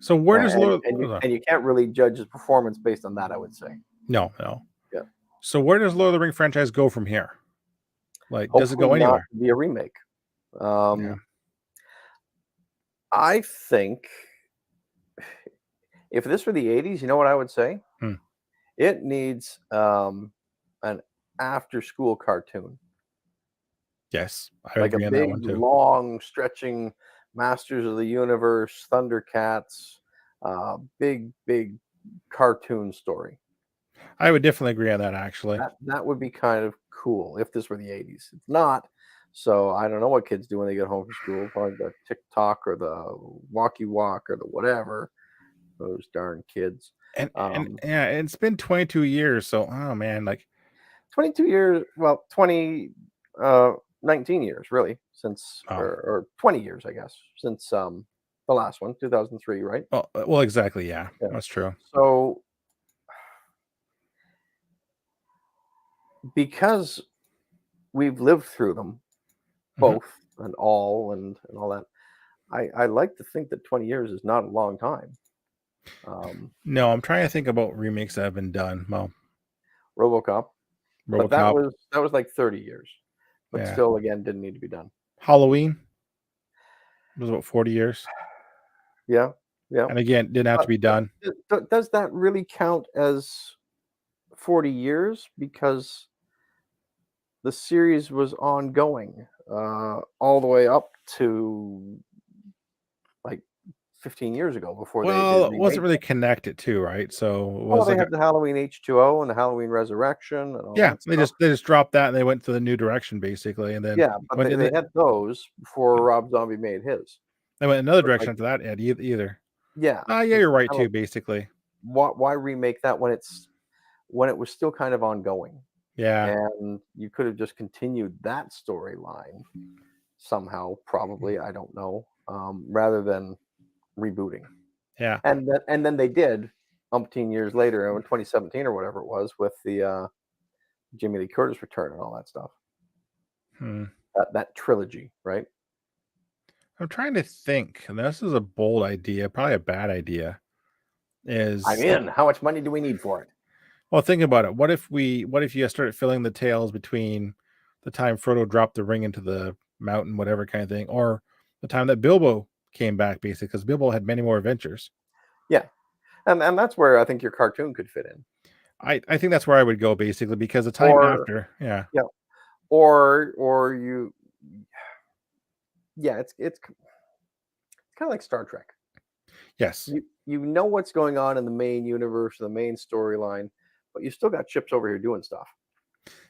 So where does Lord? And you can't really judge his performance based on that, I would say. No. Yeah. So where does Lord of the Ring franchise go from here? Like, does it Hopefully go not anywhere? be a remake. Yeah. I think if this were the 80s, you know what I would say? Hmm. It needs an after-school cartoon. Yes, I Like a agree on that big, one too. long, stretching Masters of the Universe, Thundercats, big cartoon story. I would definitely agree on that. Actually, That would be kind of cool if this were the 80s. It's not. So I don't know what kids do when they get home from school. Probably the TikTok or the Walkie Walk or the whatever. Those darn kids. and yeah, it's been 22 years. So oh man, like 22 years, well, 19 years really since, oh or 20 years, I guess, since the last one, 2003, right? well exactly. Yeah, Yeah. that's true. So because we've lived through them Mhm. both and all that, I like to think that 20 years is not a long time. No, I'm trying to think about remakes that have been done. Well, RoboCop, but RoboCop. that was like 30 years, but Yeah, still, again, didn't need to be done. Halloween was about 40 years, Yeah, yeah. and again, didn't have to be done. Does that really count as 40 years? Because the series was ongoing all the way up to like 15 years ago before they Well, it wasn't remade really them. connected to, right? So it Well, was they like a had the Halloween H2O and the Halloween Resurrection and all yeah, that stuff. they just dropped that and they went to the new direction basically, and then Yeah, but when they had those before Rob Zombie made his. they went another But like, direction after that, Ed, either. yeah, Ah, yeah, it's you're right kind too, of, basically. why remake that when it was still kind of ongoing, Yeah. and you could have just continued that storyline somehow, probably, I don't know, rather than rebooting. Yeah. And then they did umpteen years later in 2017 or whatever it was with the Jamie Lee Curtis return and all that stuff. Hmm. That trilogy, right? I'm trying to think, and this is a bold idea, probably a bad idea. I'm Is in. How much money do we need for it? well, think about it. What if you started filling the tales between the time Frodo dropped the ring into the mountain, whatever kind of thing, or the time that Bilbo came back, basically, because Bilbo had many more adventures. Yeah, and that's where I think your cartoon could fit in. I think that's where I would go basically because the time Or after, yeah, yeah, or you, yeah, it's kind of like Star Trek. yes, You know what's going on in the main universe, the main storyline, but you still got ships over here doing stuff.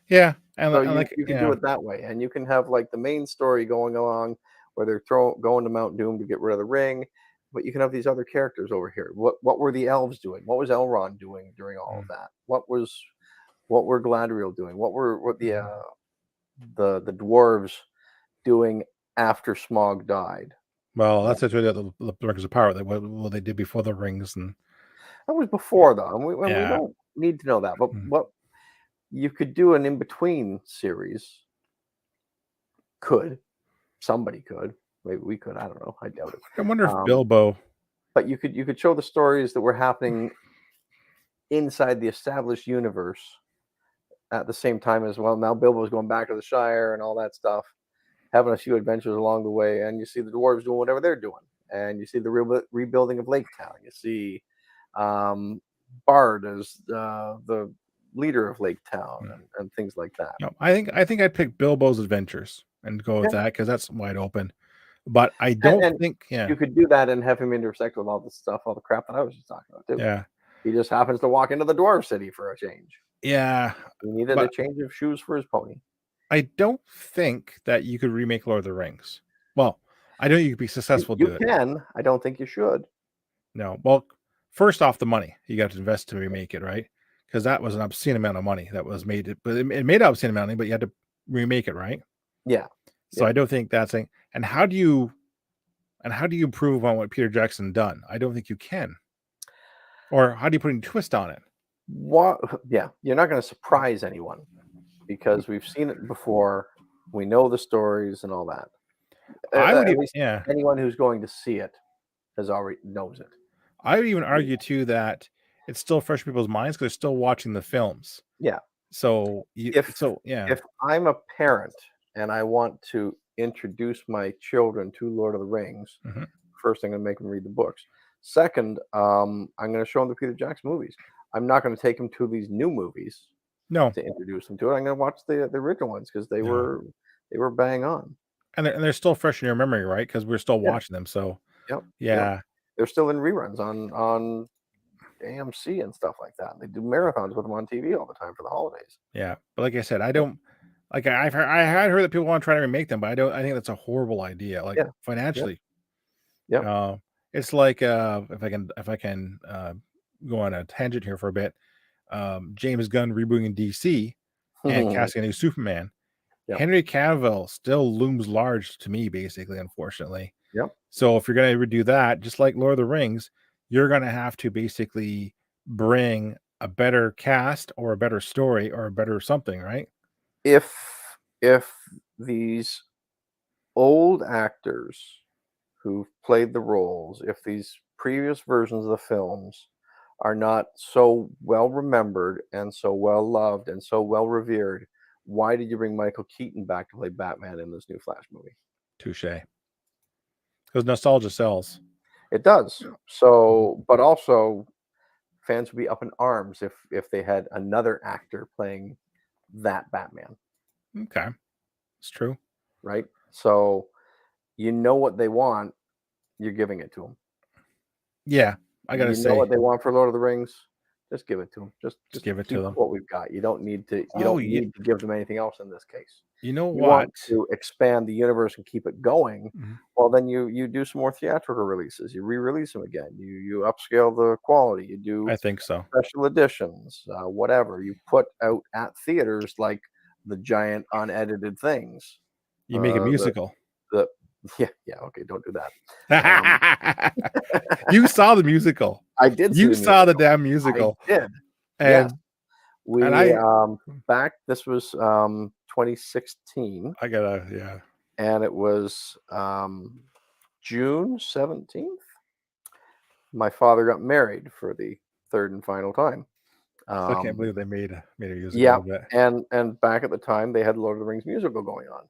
yeah, So and like you can do yeah, it that way, and you can have like the main story going along where they're going to Mount Doom to get rid of the ring, but you can have these other characters over here. What were the elves doing? What was Elrond doing during all of mm, that? What were Galadriel doing? What mhm. the dwarves doing after Smog died? Well, That that's actually the Rings of Power. That what they did before the rings, and that was yeah, before though, and we yeah, don't need to know that. But mm, what you could do an in between series, could somebody could, maybe we could, I don't know, I doubt it. I wonder if Um, Bilbo. but you could show the stories that were happening inside the established universe at the same time as well. Now Bilbo's going back to the Shire and all that stuff, having a few adventures along the way, and you see the dwarves doing whatever they're doing, and you see the rebuilding of Lake Town. You see um, Bard as the leader of Lake Town mm, and things like that. No, I think I'd pick Bilbo's Adventures and go with Yeah, that because that's wide open. But I and, don't and think, yeah, you could do that and have him intersect with all the stuff, all the crap that I was just talking about too. yeah, He just happens to walk into the dwarf city for a change. yeah. He needed a But change of shoes for his pony. I don't think that you could remake Lord of the Rings. Well, I know you could be successful You do it. can. I don't think you should. No, well, first off, the money you got to invest to remake it, right? Because that was an obscene amount of money that was made. But it made an obscene amount of money, but you had to remake it, right? Yeah, So yeah. I don't think that's a. And how do you improve on what Peter Jackson done? I don't think you can. Or how do you put a twist on it? What? Yeah, you're not going to surprise anyone because we've seen it before. We know the stories and all that. I would at even, least yeah, anyone who's going to see it has already knows it. I would even argue too that it's still fresh in people's minds because they're still watching the films. Yeah. So If yeah, if I'm a parent and I want to introduce my children to Lord of the Rings, mhm. first I'm going to make them read the books. Second, I'm going to show them the Peter Jackson movies. I'm not going to take them to these new movies No, to introduce them to it. I'm going to watch the original ones because they no, were bang on. and they're still fresh in your memory, right? Because we're still Yeah. watching them. So Yep. Yep. yeah, They're still in reruns on AMC and stuff like that. They do marathons with them on TV all the time for the holidays. yeah. But like I said, I don't like. I had heard that people want to try to remake them, but I don't. I think that's a horrible idea. Like Yeah. financially, Yep. it's like if I can go on a tangent here for a bit. James Gunn rebooting DC and casting a new Superman. Yep. Henry Cavill still looms large to me, basically, unfortunately. Yep. So if you're going to redo that, just like Lord of the Rings, you're going to have to basically bring a better cast or a better story or a better something, right? If these old actors who've played the roles, if these previous versions of the films are not so well remembered and so well loved and so well revered, why did you bring Michael Keaton back to play Batman in this new Flash movie? Touche. Because nostalgia sells. It does. So, but also fans would be up in arms if they had another actor playing that Batman, Okay. It's true. right? So you know what they want, you're giving it to them. Yeah. I got to You say, know what they want for Lord of the Rings, just give it to them. Just give it to keep them. what we've got. You don't need to. You Oh, don't yeah. need to give them anything else in this case. You know You what? want to expand the universe and keep it going. Mhm. Well, then you do some more theatrical releases. You re-release them again. You upscale the quality. You do I think so. special editions, whatever. You put out at theaters like the giant unedited things. You make a musical. The yeah, okay, don't do that. You saw the musical. I did. You see saw the musical. damn musical. I did. And Yes. We and I back. This was 2016, I gotta, yeah. and it was June 17th. My father got married for the third and final time. I can't believe they made a musical Yeah, of it. and back at the time they had Lord of the Rings musical going on,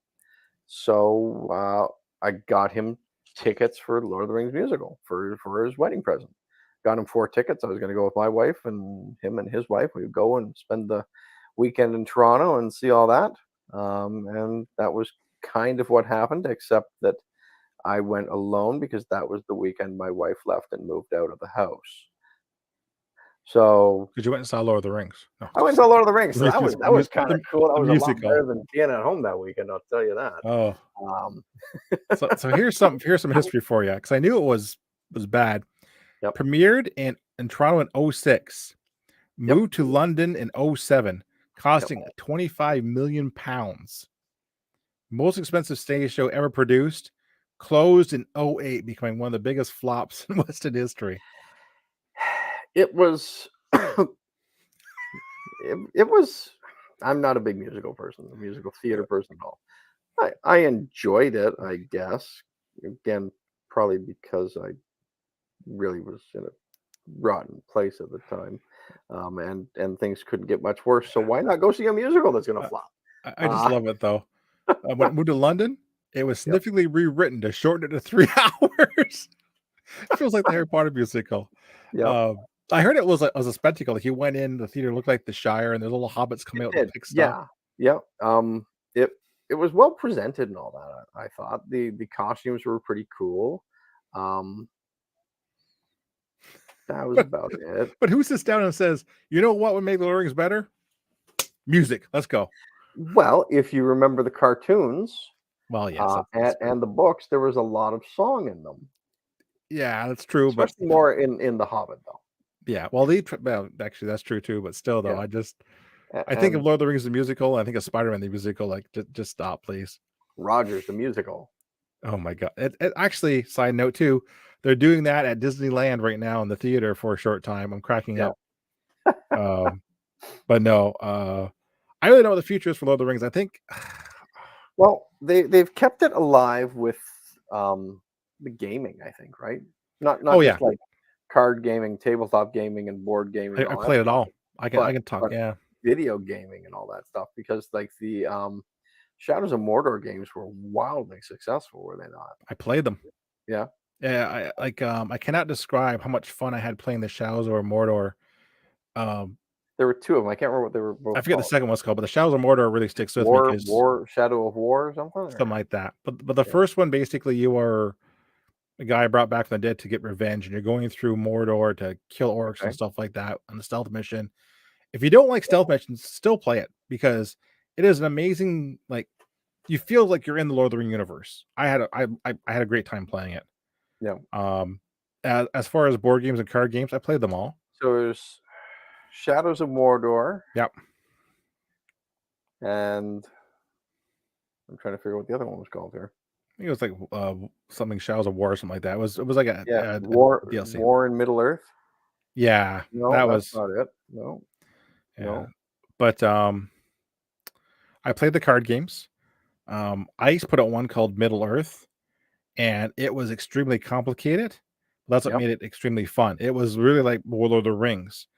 so I got him tickets for Lord of the Rings musical for his wedding present. Got him 4 tickets. I was going to go with my wife and him and his wife. We would go and spend the weekend in Toronto and see all that. And that was kind of what happened, except that I went alone because that was the weekend my wife left and moved out of the house. So Because you went and saw Lord of the Rings. No. I went to Lord of the Rings. So that Music- was the- kind of the- cool. That the was a lot musical. better than being at home that weekend. I'll tell you that. Oh, Um, so here's some history for you because I knew it was bad. Yep. Premiered in Toronto in 06, Yep. moved to London in 07, costing 25 million pounds. Most expensive stage show ever produced. Closed in 08, becoming one of the biggest flops in Western history. it was it was. I'm not a big musical person, a musical theater person at all. I enjoyed it, I guess. Again, probably because I really was in a rotten place at the time, and things couldn't get much worse. So why not go see a musical that's going to flop? I just love it though. When it moved to London, it was significantly rewritten to shorten it to 3 hours. It feels like the Harry Potter musical. Yeah, I heard it was a spectacle. Like you went in, the theater looked like the Shire, and there's little hobbits coming out to pick stuff. yeah. It was well presented and all that. I thought the costumes were pretty cool. That was about it. But who sits down and says, "You know what would make the Lord of the Rings better? Music. Let's go." Well, if you remember the cartoons, Well, yes, and the books, there was a lot of song in them, yeah, that's true. especially But more in the Hobbit, though. yeah, well, actually, that's true too. But still, though, Yeah. I think of And Lord of the Rings the musical. I think of Spider-Man the musical. Like, just stop, please. Rogers the musical. Oh my god! It actually, side note too, they're doing that at Disneyland right now in the theater for a short time. I'm cracking Yeah. up. But no, I really know what the future is for Lord of the Rings. I think Well, they've kept it alive with the gaming. I think, right? Not Oh yeah, just like card gaming, tabletop gaming, and board gaming. And I all that played it stuff, all. I can talk. but Yeah, video gaming and all that stuff, because like the Shadows of Mordor games were wildly successful, were they not? I played them. Yeah, Yeah, I cannot describe how much fun I had playing the Shadows over Mordor. Um, there were two of them. I can't remember what they were I both forget the called. second one's called, but the Shadows of Mordor really sticks with me because Shadow of War, or something. something Or? like that. But the Yeah. first one, basically, you are a guy brought back from the dead to get revenge, and you're going through Mordor to kill orcs and Okay. stuff like that on the stealth mission. If you don't like stealth missions, still play it because it is an amazing, like, you feel like you're in the Lord of the Ring universe. I had a great time playing it. Yeah. As far as board games and card games, I played them all. So there's Shadows of Mordor, Yep. and I'm trying to figure out what the other one was called here. I think it was like something Shadows of War or something like that. It was like a, Yeah, a DLC. War in Middle Earth. Yeah, No, that that's was not it. No, yeah. no. But I played the card games. Ice put out one called Middle Earth, and it was extremely complicated. That's what Yep. made it extremely fun. It was really like Lord of the Rings.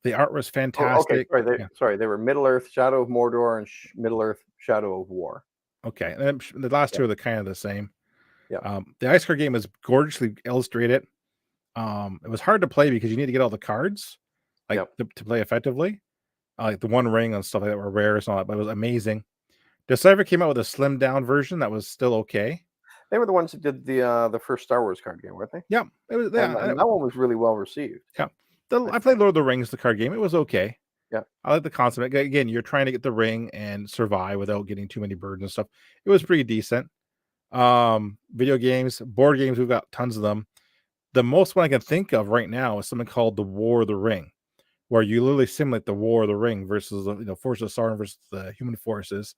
The art was Oh, okay. fantastic. Sorry, they were Middle Earth, Shadow of Mordor, and Middle Earth, Shadow of War. Okay, and then the last two are kind of the same. Yeah. The ice card game is gorgeously illustrated. It was hard to play because you need to get all the cards, like Yep. to play effectively. Like the One Ring and stuff like that were rare and all that, but it was amazing. Decipher came out with a slimmed down version that was still okay. They were the ones that did the first Star Wars card game, weren't they? Yeah, it was. And, Yeah, and that one was really well received. yeah. I played Lord of the Rings, the card game. It was okay. Yeah. I like the concept. Again, you're trying to get the ring and survive without getting too many birds and stuff. It was pretty decent. Video games, board games, we've got tons of them. The most one I can think of right now is something called the War of the Ring, where you literally simulate the War of the Ring versus the forces of Sauron versus the human forces.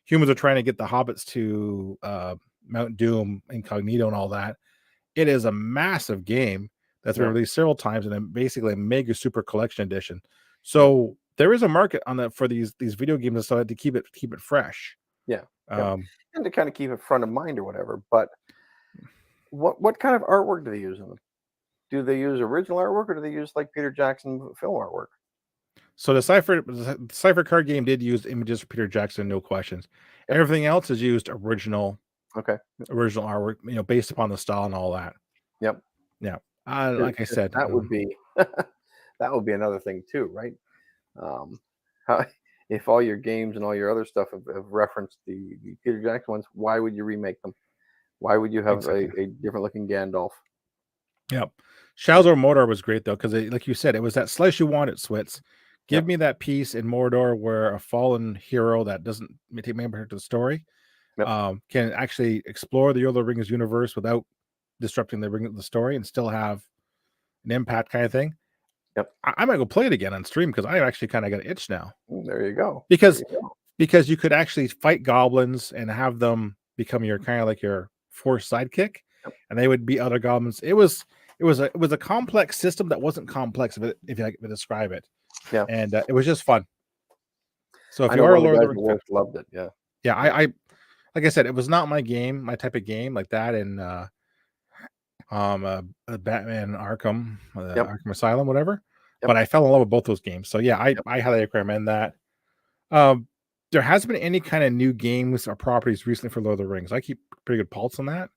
Humans are trying to get the hobbits to Mount Doom, incognito, and all that. It is a massive game that's been released several times, and then basically a mega super collection edition. So there is a market on that for these video games and stuff to keep it fresh. Yeah. And to kind of keep it front of mind or whatever. But what kind of artwork do they use in them? Do they use original artwork, or do they use like Peter Jackson film artwork? So the Cipher card game did use images for Peter Jackson, no questions. Everything else is used original artwork, based upon the style and all that. Yep. Yeah. Like I said, that would be that would be another thing too, right? If all your games and all your other stuff have referenced the Peter Jackson ones, why would you remake them? Why would you have a different looking Gandalf? Yep. Shadows of Mordor was great though, because like you said, it was that slice you wanted, Switz. Give me that piece in Mordor where a fallen hero that doesn't take member to the story can actually explore the Lord of the Rings universe without disrupting the story and still have an impact kind of thing. Yep. I might go play it again on stream because I actually kind of got an itch now. There you go. Because you could actually fight goblins and have them become your kind of like your force sidekick, and they would be other goblins. It was a complex system that wasn't complex if I could describe it. Yeah. And it was just fun. So if I you know are a one of Lord the of the guys Rings who loved it. Yeah. Yeah, I like I said, it was not my game, my type of game like that in Batman Arkham, Arkham Asylum, whatever. But I fell in love with both those games. So yeah, I highly recommend that. There hasn't been any kind of new games or properties recently for Lord of the Rings. I keep pretty good pulse on that.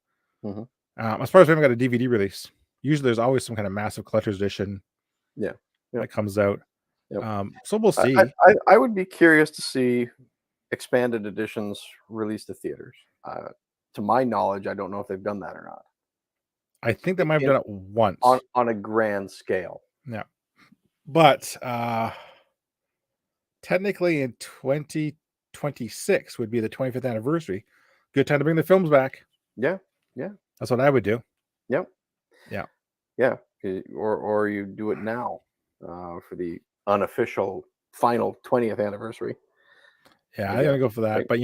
As far as we haven't got a DVD release, usually there's always some kind of massive collector's edition that comes out. So we'll see. I would be curious to see expanded editions released to theaters. To my knowledge, I don't know if they've done that or not. I think they might have done it once on a grand scale. Yeah, but technically in 2026 would be the 25th anniversary. Good time to bring the films back. Yeah. That's what I would do. Yep. Yeah. Or you do it now for the unofficial final 20th anniversary. Yeah, I'm gonna go for that. But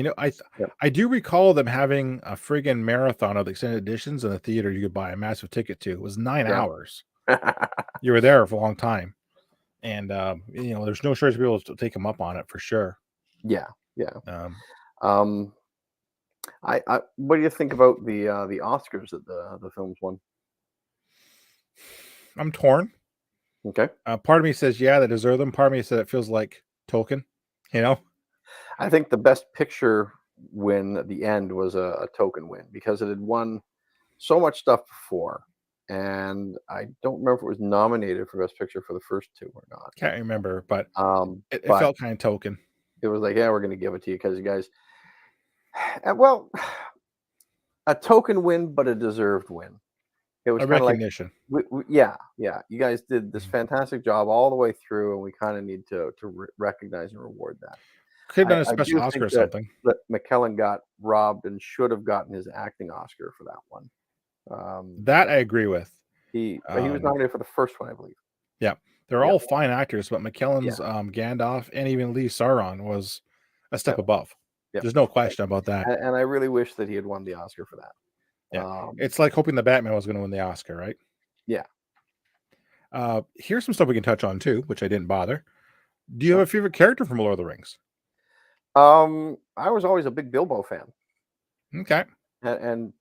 I do recall them having a friggin' marathon of the extended editions in the theater you could buy a massive ticket to. It was 9 hours. You were there for a long time. And there's no shortage of people to take them up on it for sure. Yeah. I what do you think about the Oscars that the films won? I'm torn. Okay. Part of me says, yeah, they deserve them. Part of me said it feels like Tolkien, you know? I think the best picture win at the end was a token win because it had won so much stuff before. And I don't remember if it was nominated for best picture for the first two or not. Can't remember, but it But felt kind of token. it was like, yeah, we're going to give it to you because you guys, well, a token win, but a deserved win. It was A kind of like, recognition. yeah, you guys did this Mhm. fantastic job all the way through, and we kind of need to recognize and reward that. Could have done a I special do Oscar think or something. that McKellen got robbed and should have gotten his acting Oscar for that one. That I agree with. He was nominated for the first one, I believe. Yeah, they're Yeah. all fine actors, but McKellen's Gandalf and even Lee Sauron was a step Yeah. above. Yeah. There's no question about that. And I really wish that he had won the Oscar for that. Yeah, it's like hoping the Batman was going to win the Oscar, right? Yeah. Here's some stuff we can touch on too, which I didn't bother. Do you have a favorite character from Lord of the Rings? I was always a big Bilbo fan, Okay, and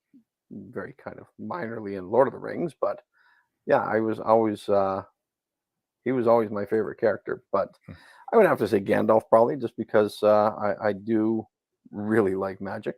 very kind of minorly in Lord of the Rings, but yeah, I was always he was always my favorite character. But I would have to say Gandalf probably just because I do really like magic.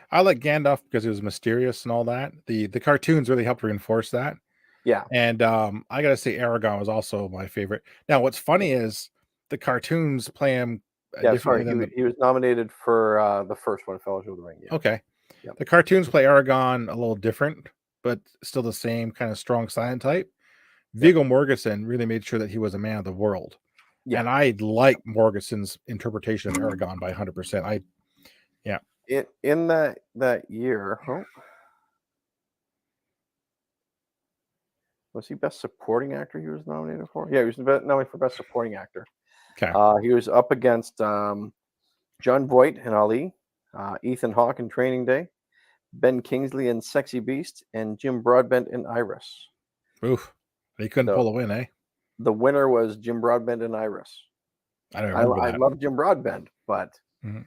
I like Gandalf because he was mysterious and all that. The cartoons really helped reinforce that. Yeah, And I gotta say, Aragon was also my favorite. Now, what's funny is the cartoons play him yeah. differently Sorry, than the. he was nominated for the first one, Fellowship of the Ring. Yeah, Okay, Yep. the cartoons play Aragon a little different, but still the same kind of strong silent type. Viggo Mortensen really made sure that he was a man of the world, Yeah. and I like Morgeson's interpretation of Aragon by 100%. In that year, was he best supporting actor? He was nominated for. Yeah, he was nominated for best supporting actor. Okay, He was up against John Voight in Ali, Ethan Hawke in Training Day, Ben Kingsley in Sexy Beast, and Jim Broadbent in Iris. oof, he couldn't So pull a win, eh? the winner was Jim Broadbent in Iris. I don't remember I that. love Jim Broadbent, but Mhm.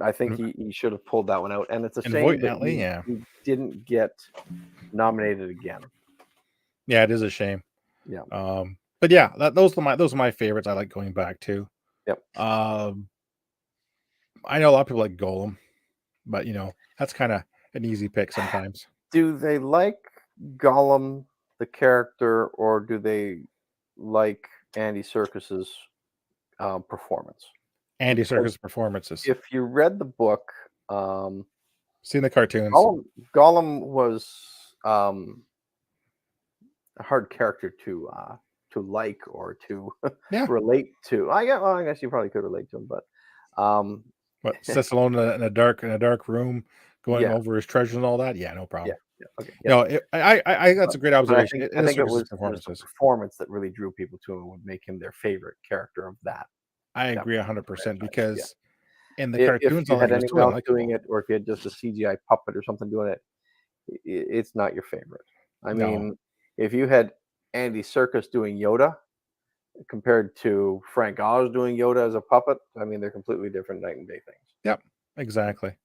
I think he should have pulled that one out. And it's a And shame Voight and that Ali, yeah. he didn't get nominated again. Yeah, it is a shame. Yeah. But yeah, those are my favorites. I like going back to. Yep. I know a lot of people like Golem, but that's kind of an easy pick sometimes. Do they like Gollum the character, or do they like Andy Serkis's performance? Andy Because Serkis performances. if you read the book, Seen the cartoons. Gollum was a hard character to like or to Yeah. relate to. I guess you probably could relate to him, but What, sits alone in a dark room, going Yeah. over his treasures and all that. Yeah, no problem. okay. No, I that's a great But observation. I think it was the performances. performance that really drew people to him and would make him their favorite character of that. I that agree 100% franchise, because in the If cartoons, you all had that was anyone totally else doing likable. it, or if you had just a CGI puppet or something doing it, it's not your favorite. I No. mean, if you had Andy Serkis doing Yoda compared to Frank Oz doing Yoda as a puppet, I mean, they're completely different night and day things. Exactly.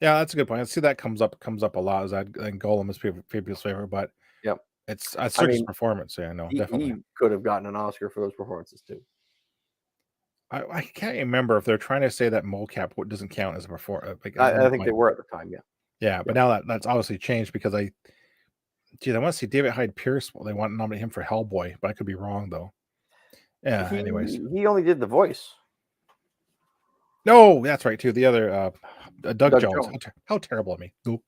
Yeah, that's a good point. I see that comes up a lot. Is that and Golem is people's favorite, but Yep. it's I Serkis' mean, performance. Yeah, no, definitely. He could have gotten an Oscar for those performances too. I can't remember if they're trying to say that mocap doesn't count as a performance. I think they were at the time. Yeah. Yeah, but now that's obviously changed because I want to see David Hyde Pierce. Well, they want to nominate him for Hellboy, but I could be wrong though. Yeah. Anyways, He only did the voice. no, that's right too. The other Doug Jones. Jones. How terrible of me. Nope.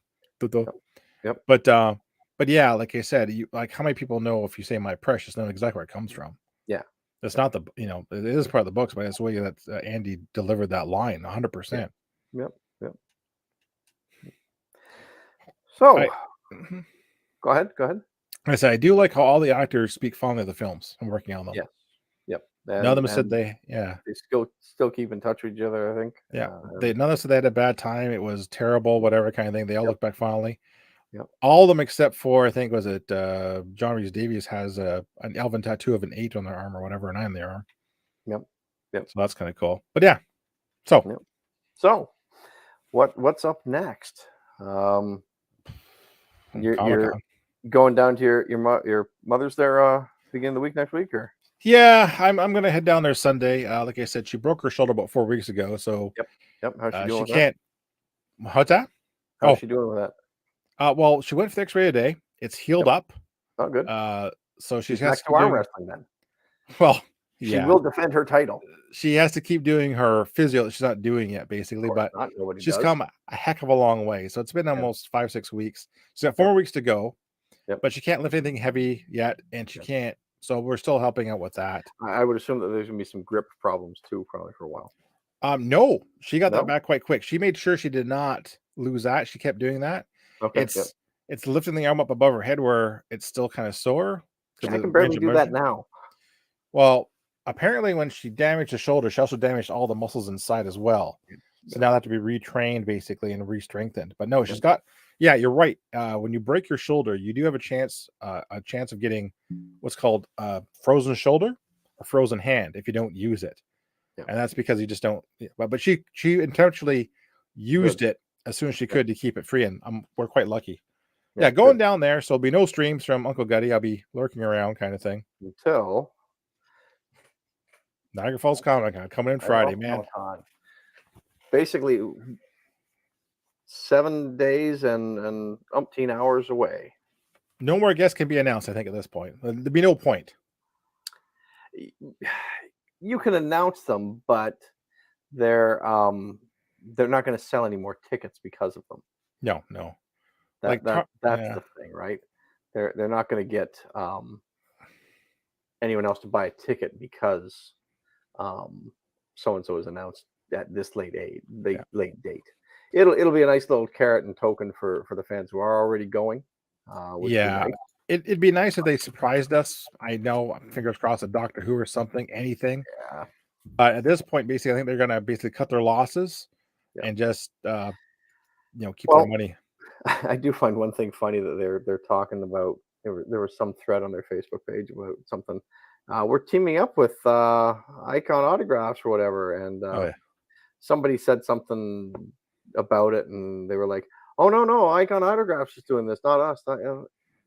Yep. But yeah, like I said, how many people know if you say My Precious know exactly where it comes from? Yeah. It's not it is part of the books, but it's the way that Andy delivered that line 100%. Yep. So, Mhm. go ahead. I said I do like how all the actors speak fondly of the films and working on them. Yes. Yep. None of them said And they still keep in touch with each other, I think. none of them said they had a bad time. It was terrible, whatever kind of thing. They all look back fondly. Yep. All of them except for I think was it John Rhys Davies has an elven tattoo of an 8 on their arm or whatever, a 9 on their arm. Yep. So that's kind of cool. But yeah, So Yep. So, what's up next? You're Comic-Con. going down to your mother's there beginning of the week next week, or Yeah, I'm gonna head down there Sunday. Like I said, she broke her shoulder about 4 weeks ago, so yep. How's she doing she with that? can't. What's that? How's she doing with that? Well, she went for the X-ray today. It's healed up. Oh, good. So She's has back to to keep arm doing. wrestling then. Well, She yeah, will defend her title. she has to keep doing her physio that she's not doing yet, basically. Of course But not. Nobody she's does. come a heck of a long way. So it's been almost 5-6 weeks. She's got 4 weeks to go, Yep. but she can't lift anything heavy yet, and she can't. So we're still helping out with that. I would assume that there's gonna be some grip problems too, probably for a while. No, she got No? that back quite quick. She made sure she did not lose that. She kept doing that. Okay. It's lifting the arm up above her head where it's still kind of sore. I can barely do that now. Well, apparently when she damaged the shoulder, she also damaged all the muscles inside as well. So now they have to be retrained basically and re-strengthened. But no, she's got. Yeah, you're right. When you break your shoulder, you do have a chance of getting what's called frozen shoulder or frozen hand if you don't use it. Yeah. And that's because you just don't. But she intentionally used it as soon as she could to keep it free, and we're quite lucky. Yeah, going down there, so there'll be no streams from Uncle Gutty. I'll be lurking around, kind of thing. Until Niagara Falls Comic-Con coming in Friday, man. Basically, 7 days and umpteen hours away. No more guests can be announced, I think, at this point. There'd be no point. You can announce them, but they're not going to sell any more tickets because of them. No. That's the thing, right? They're not going to get anyone else to buy a ticket because so and so is announced at this late date. It'll be a nice little carrot and token for the fans who are already going. Yeah, it'd be nice if they surprised us. I know, fingers crossed, a Doctor Who or something, anything. Yeah. But at this point, basically, I think they're gonna basically cut their losses and just keep their money. I do find one thing funny that they're talking about. There was some thread on their Facebook page about something. We're teaming up with Icon Autographs or whatever, and somebody said something about it, and they were like, "Oh no, Icon Autographs is doing this, not us."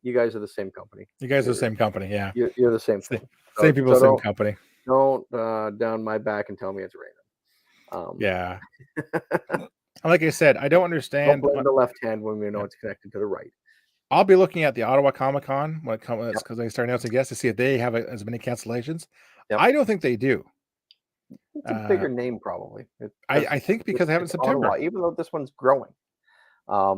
You guys are the same company. You guys are the same company, yeah. You're the same thing. Same people, same company. Don't down my back and tell me it's raining. Yeah. Like I said, I don't understand. Don't blame the left hand when we know it's connected to the right. I'll be looking at the Ottawa Comic-Con when it comes because they start announcing guests to see if they have as many cancellations. Yep. I don't think they do. It's a bigger name, probably. I think because they have it in September. Ottawa, even though this one's growing. I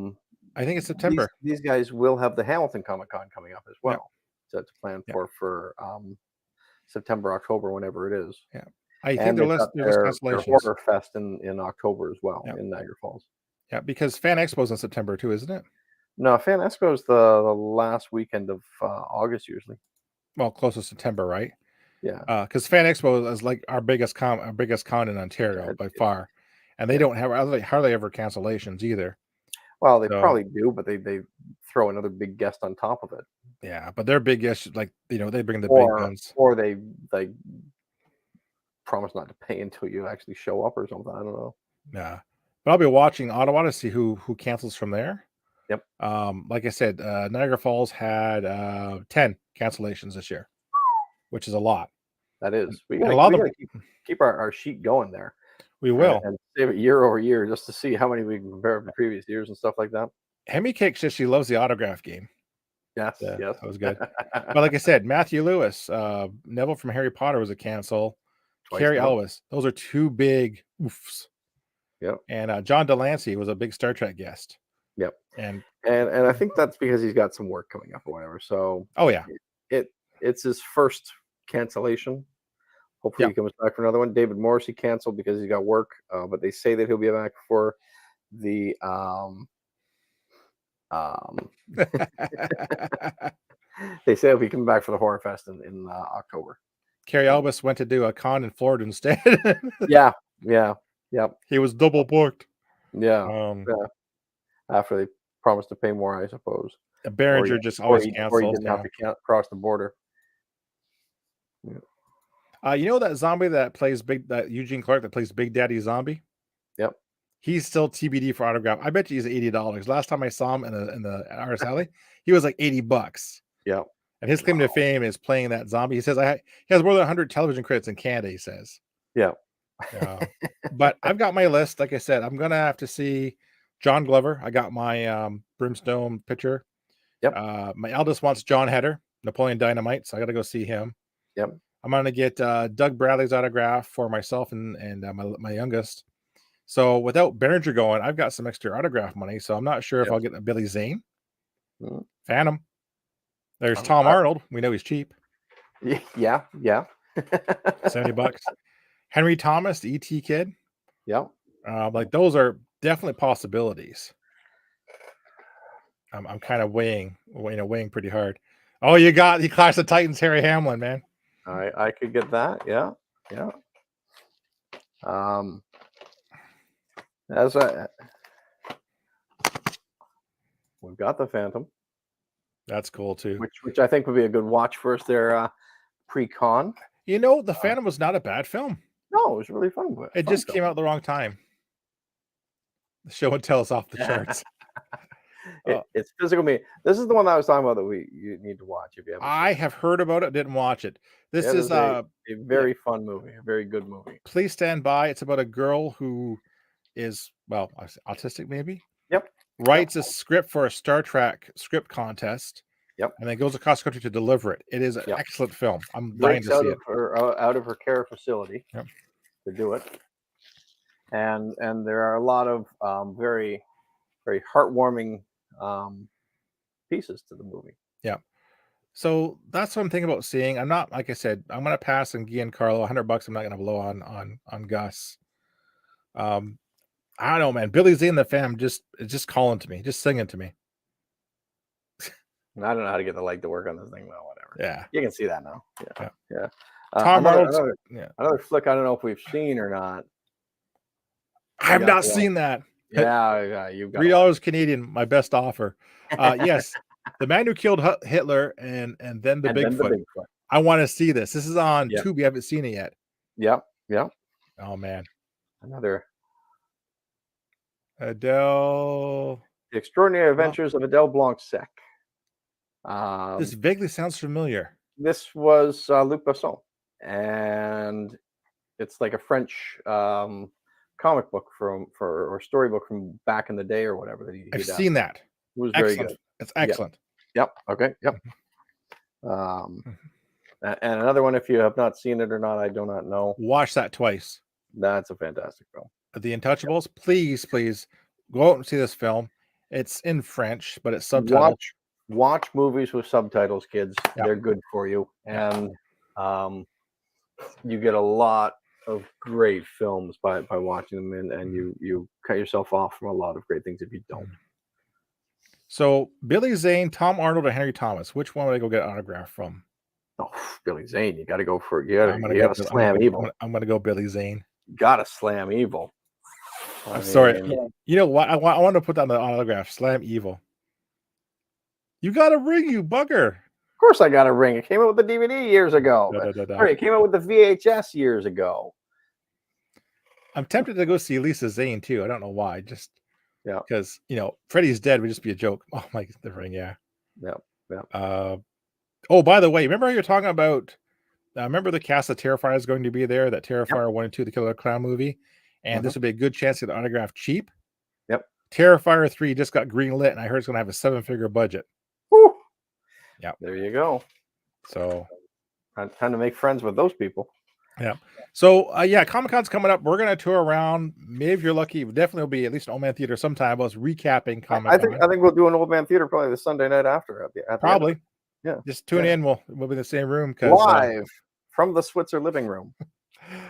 think it's September. These guys will have the Hamilton Comic-Con coming up as well. So to plan for September, October, whenever it is. Yeah. I think there's cancellations. Their Horror Fest in October as well in Niagara Falls. Yeah, because Fan Expo's in September too, isn't it? No, Fan Expo is the last weekend of August usually. Well, close to September, right? Yeah. Because Fan Expo is like our biggest con in Ontario by far, and they don't have hardly ever cancellations either. Well, they probably do, but they throw another big guest on top of it. Yeah, but their big guests, they bring the big guns, or they promise not to pay until you actually show up or something. I don't know. Yeah, but I'll be watching Ottawa to see who cancels from there. Yep. Like I said, Niagara Falls had 10 cancellations this year, which is a lot. That is. We a got to keep our sheet going there. We will. And save it year over year just to see how many we can compare to previous years and stuff like that. Hemi Cake says she loves the autograph game. Yes. That was good. But like I said, Matthew Lewis, Neville from Harry Potter was a cancel. Carrie Elwes. Those are two big oofs. Yep. And John Delancey was a big Star Trek guest. Yep. And I think that's because he's got some work coming up or whatever. So it's his first cancellation. Hopefully he comes back for another one. David Morrissey canceled because he's got work, but they say that he'll be back for the they say he'll be coming back for the Horror Fest in October. Carrie Elwes went to do a con in Florida instead. Yep. He was double booked. Yeah. After they promised to pay more, I suppose. Behringer just always cancels. Or he didn't have to cross the border. Yeah. You know that zombie that plays that Eugene Clark that plays Big Daddy Zombie? Yep. He's still TBD for autograph. I bet you he's $80. Last time I saw him in the Artist Alley, he was like $80. Yep. And his claim to fame is playing that zombie. He says he has more than 100 television credits in Canada, he says. Yeah. But I've got my list. Like I said, I'm gonna have to see John Glover. I got my Brimstone picture. Yep. My eldest wants John Heder, Napoleon Dynamite, so I gotta go see him. Yep. I'm gonna get Doug Bradley's autograph for myself and my youngest. So without Berenger going, I've got some extra autograph money. So I'm not sure if I'll get a Billy Zane. Phantom. There's Tom Arnold. We know he's cheap. Yeah. $70. Henry Thomas, the ET kid. Yep. Like those are definitely possibilities. I'm kind of weighing pretty hard. Oh, you got the Clash of Titans, Harry Hamlin, man. I could get that. Yeah. We've got the Phantom. That's cool too. Which I think would be a good watch for us there pre-con. The Phantom was not a bad film. No, it was really fun. It just came out at the wrong time. The show and tell us off the charts. It's physical me. This is the one that I was talking about that you need to watch if you haven't. I have heard about it, didn't watch it. This is a very fun movie, a very good movie. Please stand by. It's about a girl who is autistic, maybe. Yep. Writes a script for a Star Trek script contest. Yep. And then goes across country to deliver it. It is an excellent film. I'm dying to see it. Out of her care facility to do it. And there are a lot of very, very heartwarming pieces to the movie. Yeah. So that's what I'm thinking about seeing. I'm not, like I said, I'm going to pass on Giancarlo. $100. I'm not going to blow on Gus. I don't know, man. Billy Z and the Fam just calling to me, just singing to me. I don't know how to get the leg to work on this thing. Well, whatever. Yeah, you can see that now. Yeah. Tom Arnold. Another flick. I don't know if we've seen or not. I have not seen that. Yeah, you've got $3 Canadian. My best offer. Yes, The Man Who Killed Hitler and then the Bigfoot. I want to see this. This is on Tubi. I haven't seen it yet. Yep. Oh man, another Adele. The Extraordinary Adventures of Adele Blanc-Sec. This vaguely sounds familiar. This was Luc Besson, and it's like a French comic book or storybook from back in the day or whatever. That I've seen that. It was very good. It's excellent. Yep. Okay. Yep. And another one, if you have not seen it or not, I do not know. Watch that twice. That's a fantastic film. The Untouchables. Please go out and see this film. It's in French, but it's subtitled. Watch movies with subtitles, kids. Yep. They're good for you, and you get a lot of great films by watching them, and you cut yourself off from a lot of great things if you don't. So Billy Zane, Tom Arnold, or Henry Thomas? Which one would I go get an autograph from? Oh, Billy Zane. You got to go for it. You got to slam Evil. I'm going to go Billy Zane. You got to slam Evil. I'm sorry. You know what? I want to put down the autograph. Slam Evil. You got a ring, you bugger. Of course I got a ring. It came out with the DVD years ago. Sorry, it came out with the VHS years ago. I'm tempted to go see Lisa Zane too. I don't know why. Just because Freddie's dead would just be a joke. Oh my, the ring, yeah. Oh, by the way, remember how you're talking about? Remember the cast of Terrifier is going to be there. That Terrifier 1 and 2, the Killer Clown movie, and this would be a good chance to get an autograph cheap. Yep. Terrifier 3 just got greenlit, and I heard it's going to have a 7-figure budget. Woo. Yeah, there you go. So, time to make friends with those people. Yeah. So, Comic-Con's coming up. We're going to tour around. Maybe if you're lucky, definitely will be at least an Old Man Theater sometime. Us recapping Comic-Con. I think we'll do an Old Man Theater probably the Sunday night after. Probably. Yeah. Just tune in. We'll be in the same room. Live from the Switzer living room.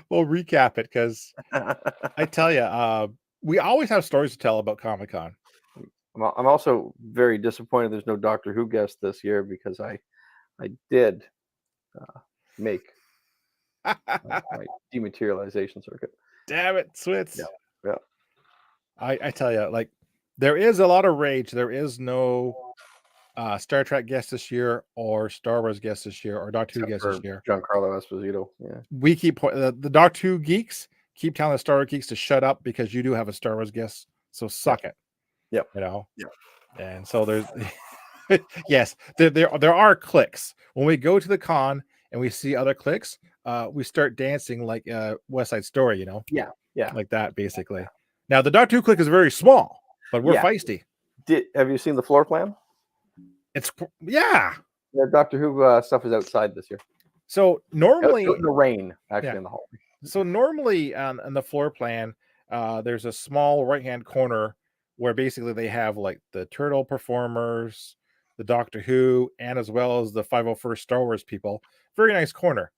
We'll recap it because I tell you, we always have stories to tell about Comic-Con. I'm also very disappointed there's no Doctor Who guest this year because I did make my dematerialization circuit. Damn it, Switz. Yeah. I tell you, like, there is a lot of rage. There is no Star Trek guest this year, or Star Wars guest this year, or Doctor Who guest this year. Giancarlo Esposito. Yeah. We keep the Doctor Who geeks keep telling the Star Wars geeks to shut up because you do have a Star Wars guest, so suck it. Yep. You know. Yep. And so there's yes, there are clicks when we go to the con and we see other clicks. We start dancing like West Side Story, you know. Yeah. Like that basically. Now the Doctor Who click is very small, but we're Yeah. feisty. Have you seen the floor plan? It's yeah. The Doctor Who stuff is outside this year. So normally Out in the rain, actually, Yeah. in the hall. So normally on the floor plan, there's a small right-hand corner where basically they have like the Turtle performers, the Doctor Who, and as well as the 501st Star Wars people. Very nice corner.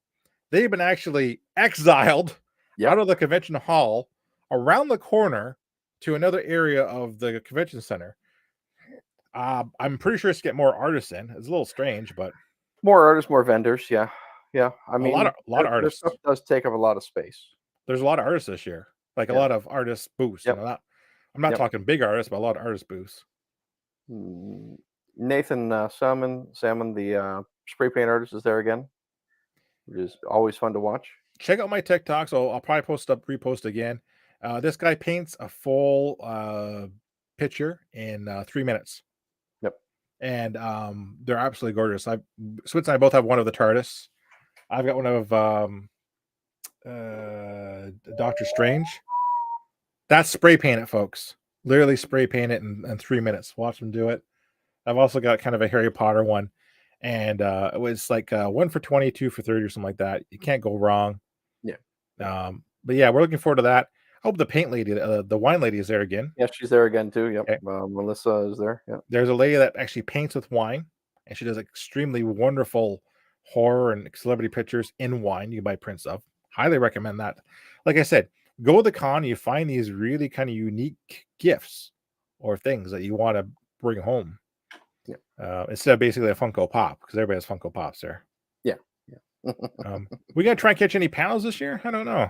They've been actually exiled Yep. out of the convention hall around the corner to another area of the convention center. I'm pretty sure it's to get more artists in. It's a little strange, but More artists, more vendors. Yeah. I mean, a lot of their artists. stuff does take up a lot of space. There's a lot of artists this year, like a Yeah. lot of artist booths. Yep. You know, I'm not Yep. talking big artists, but a lot of artist booths. Nathan Salmon, the spray paint artist, is there again, which is always fun to watch. Check out my TikTok, so I'll probably repost again. This guy paints a full picture in 3 minutes. Yep. And they're absolutely gorgeous. Switz and I both have one of the TARDIS. I've got one of Doctor Strange. That's spray paint it, folks. Literally spray paint it in 3 minutes. Watch them do it. I've also got kind of a Harry Potter one, and it was like 1 for 20, 2 for 30 or something like that. You can't go wrong. Yeah. But yeah, we're looking forward to that. I hope the paint lady, the wine lady, is there again. Yeah, she's there again too. Yep. Okay. Melissa is there. Yeah. There's a lady that actually paints with wine, and she does extremely wonderful horror and celebrity pictures in wine. You can buy prints of. Highly recommend that. Like I said, go to the con. You find these really kind of unique gifts or things that you want to bring home. Yeah. Instead of basically a Funko Pop, because everybody has Funko Pops there. Yeah. We gonna try and catch any panels this year? I don't know.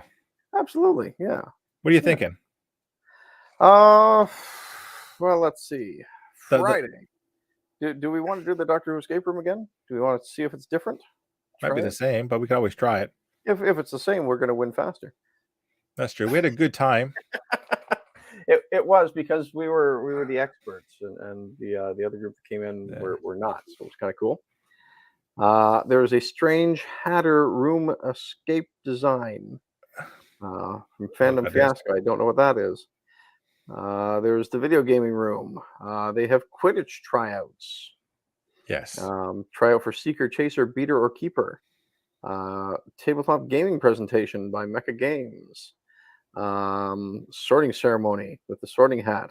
Absolutely. Yeah. What are you thinking? Well, let's see. The- Friday. Do we want to do the Doctor Who escape room again? Do we want to see if it's different? Might be Try the it? same, but we could always try it. If it's the same, we're going to win faster. That's true. We had a good time. It was because we were the experts, and the other group that came in were not. So it was kind of cool. There was a Strange Hatter room escape design from Fandom that is. Fiasco. I don't know what that is. There's the video gaming room. They have Quidditch tryouts. Yes. Tryout for Seeker, Chaser, Beater, or Keeper. Tabletop gaming presentation by Mecha Games. Sorting ceremony with the sorting hat.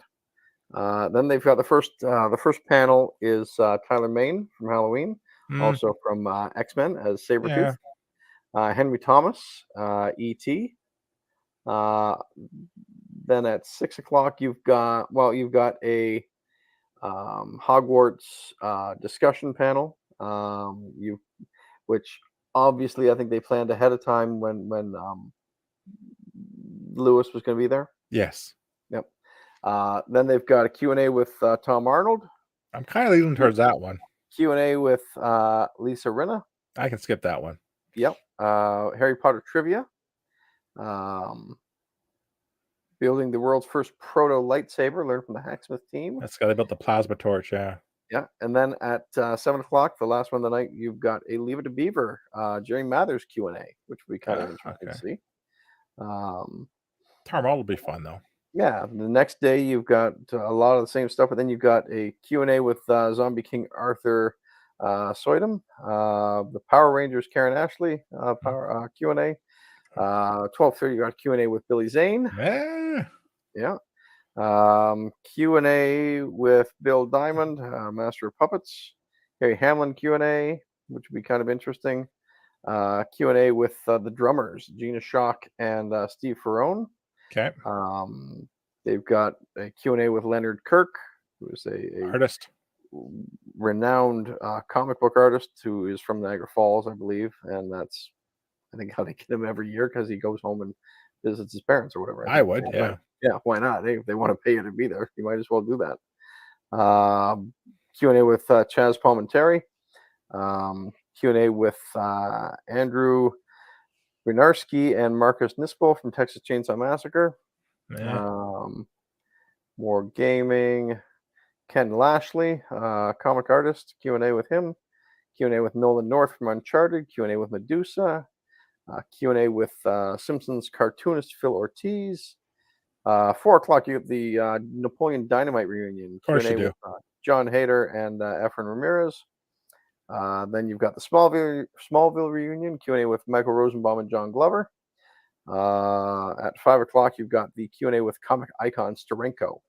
Then they've got the first panel is Tyler Main from Halloween, also from X-Men as Sabretooth. Henry Thomas, E.T. Then at 6 o'clock you've got a Hogwarts discussion panel. Which obviously I think they planned ahead of time when Lewis was going to be there. Yes. Yep. Then they've got a Q&A with Tom Arnold. I'm kind of leaning towards that one. Q&A with Lisa Rinna. I can skip that one. Yep. Harry Potter trivia. Building the world's first proto lightsaber. Learn from the Hacksmith team. That's got they built the plasma torch. Yeah. Yeah. And then at 7 o'clock, the last one of the night, you've got a Leave It to Beaver, Jerry Mathers Q&A, which will be kind of interesting to see. Tom Arnold will be fun though. Yeah, the next day you've got a lot of the same stuff, but then you've got a Q&A with Zombie King Arthur Soydam, the Power Rangers Karen Ashley Q&A. 12:30 you got Q&A with Billy Zane. Yeah. Q&A with Bill Diamond, Master of Puppets. Harry Hamlin Q&A, which would be kind of interesting. Q&A with the drummers, Gina Shock and Steve Ferrone. Okay. They've got a Q&A with Leonard Kirk, who is a Artist. renowned comic book artist who is from Niagara Falls, I believe, and that's I think how they get him every year because he goes home and visits his parents or whatever. I would, yeah. Yeah, why not? Hey, if they want to pay you to be there, you might as well do that. Q&A with Chaz Palminteri. Q&A with Andrew Wynorski and Marcus Nispel from Texas Chainsaw Massacre. Eh, More gaming. Ken Lashley, comic artist, Q&A with him. Q&A with Nolan North from Uncharted. Q&A with Medusa. Q&A with Simpsons cartoonist Phil Ortiz. 4 o'clock, you have the Napoleon Dynamite reunion. Of course Q&A you do. with John Hader and Efren Ramirez. Then you've got the Smallville reunion. Q&A with Michael Rosenbaum and John Glover. At 5 o'clock, you've got the Q&A with comic icon Steranko.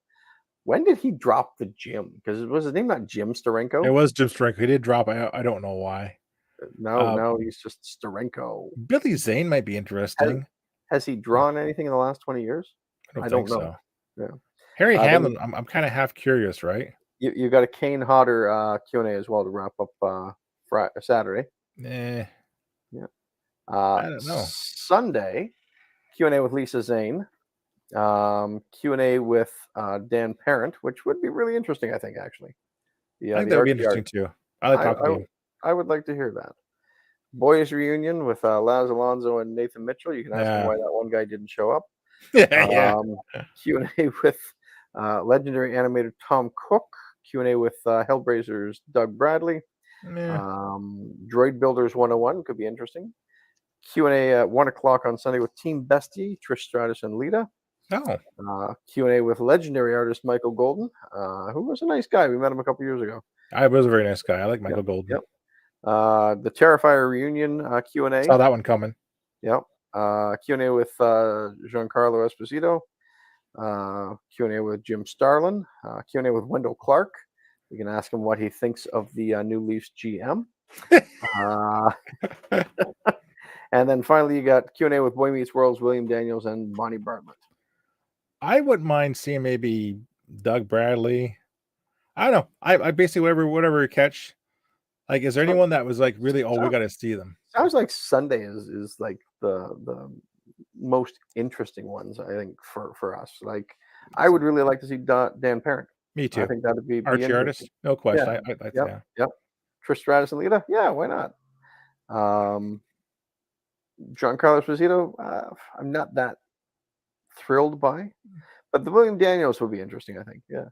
When did he drop the Jim? Because was his name not Jim Steranko? It was Jim Steranko. He did drop. I don't know why. No, he's just Steranko. Billy Zane might be interesting. Has he drawn anything in the last 20 years? I I don't don't think know. so. Yeah. Harry then Hamlin. I'm kind of half curious, right? You got a Kane Hodder Q&A as well to wrap up Saturday. Eh, Yeah. I don't know. Sunday, Q&A with Lisa Zane. Q&A with Dan Parent, which would be really interesting, I think, actually. I think that would be interesting too. I like talking to him. I would like to hear that. Boys reunion with Laz Alonso and Nathan Mitchell. You can ask him why that one guy didn't show up. Yeah. Q&A with legendary animator Tom Cook. Q&A with Hellblazers Doug Bradley. Droid Builders 101 could be interesting. Q&A at 1 o'clock on Sunday with Team Bestie, Trish Stratus and Lita. Oh. Q&A with legendary artist Michael Golden, who was a nice guy. We met him a couple years ago. I was a very nice guy. I like Michael Golden. Yep. The Terrifier reunion Q&A. Saw that one coming. Yep. Q&A with Giancarlo Esposito. Q&A with Jim Starlin. Q&A with Wendell Clark. We can ask him what he thinks of the new Leafs GM. And then finally, you got Q&A with Boy Meets World's William Daniels and Bonnie Bartlett. I wouldn't mind seeing maybe Doug Bradley. I don't know. I basically whatever we catch. Like, is there anyone that was like really? Oh, we got to see them. Sounds like Sunday is like the most interesting ones, I think, for us. Like, I would really like to see Dan Parent. Me too. I think that'd be Archie artist, no question. Yeah. Yep. Trish Stratus and Lita. Yeah, why not? Giancarlo Esposito. I'm not that thrilled by, but the William Daniels would be interesting, I think. Yeah.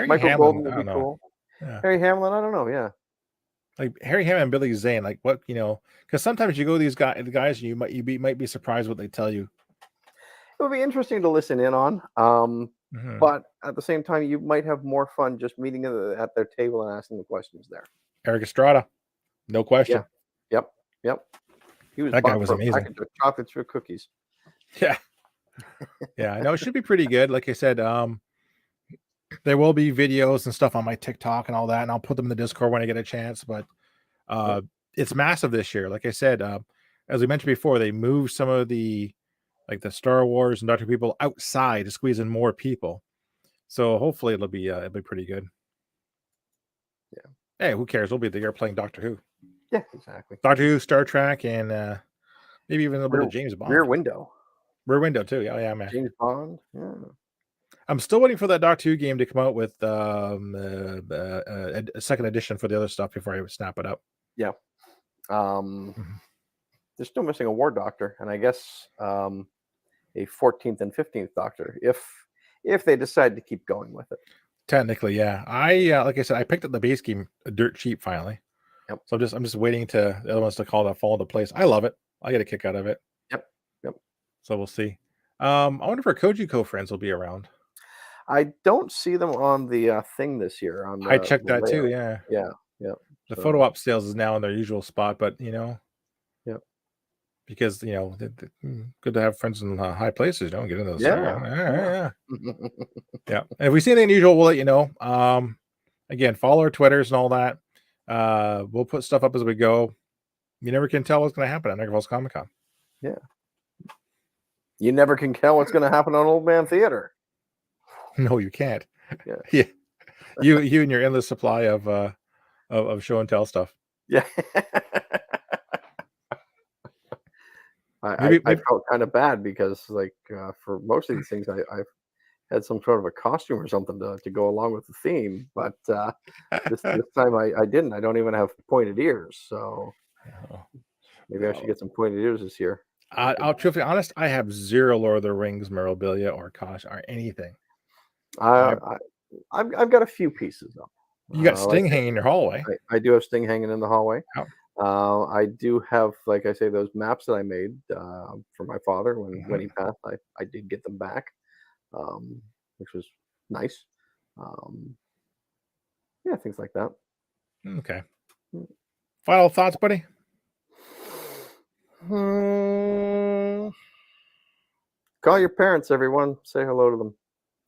Michael Hamlin, Golden would be cool. Yeah. Harry Hamlin, I don't know. Yeah. Like Harry Hamlin and Billy Zane, like what, because sometimes you go these guys and you might be surprised what they tell you. It would be interesting to listen in on. But at the same time, you might have more fun just meeting at their table and asking the questions there. Eric Estrada, no question. Yeah. Yep. He was that guy was amazing. Package of chocolate chip cookies. Yeah. Yeah, I know it should be pretty good. Like I said, there will be videos and stuff on my TikTok and all that, and I'll put them in the Discord when I get a chance. But it's massive this year. Like I said, as we mentioned before, they moved some of the Star Wars and Doctor People outside to squeeze in more people. So hopefully it'll be pretty good. Yeah. Hey, who cares? We'll be there playing Doctor Who. Yeah, exactly. Doctor Who, Star Trek, and maybe even a little bit of James Bond. Rear Window. Rear Window too. Yeah, man. James Bond. Yeah. I'm still waiting for that Doctor Who game to come out with a second edition for the other stuff before I snap it up. Yeah. They're still missing a War Doctor, and I guess a 14th and 15th Doctor, if they decide to keep going with it. Technically, yeah. I like I said, I picked up the base game dirt cheap finally. Yep. So I'm just waiting to the other ones to call that fall into place. I love it. I get a kick out of it. Yep. So we'll see. I wonder if our Kojiko friends will be around. I don't see them on the thing this year. I checked that too. Yeah. The photo op sales is now in their usual spot, but Yep. Because good to have friends in high places. Don't get into those. Yeah. Yeah. And if we see anything unusual, we'll let you know. Again, follow our Twitters and all that. We'll put stuff up as we go. You never can tell what's going to happen at Niagara Falls Comic Con. Yeah. You never can tell what's going to happen on Old Man Theater. No, you can't. Yeah. You and your endless supply of show and tell stuff. Yeah. I felt kind of bad because for most of these things I've had some sort of a costume or something to go along with the theme, but this time I didn't. I don't even have pointed ears, so Maybe I should get some pointed ears this year. I'll truthfully honest, I have zero Lord of the Rings memorabilia or or anything. I, I've got a few pieces though. You got Like Sting hanging in your hallway. I do have Sting hanging in the hallway. Yep. I do have, like I say, those maps that I made for my father when he passed. I did get them back, which was nice. Yeah, things like that. Okay. Final thoughts, buddy? Call your parents, everyone. Say hello to them.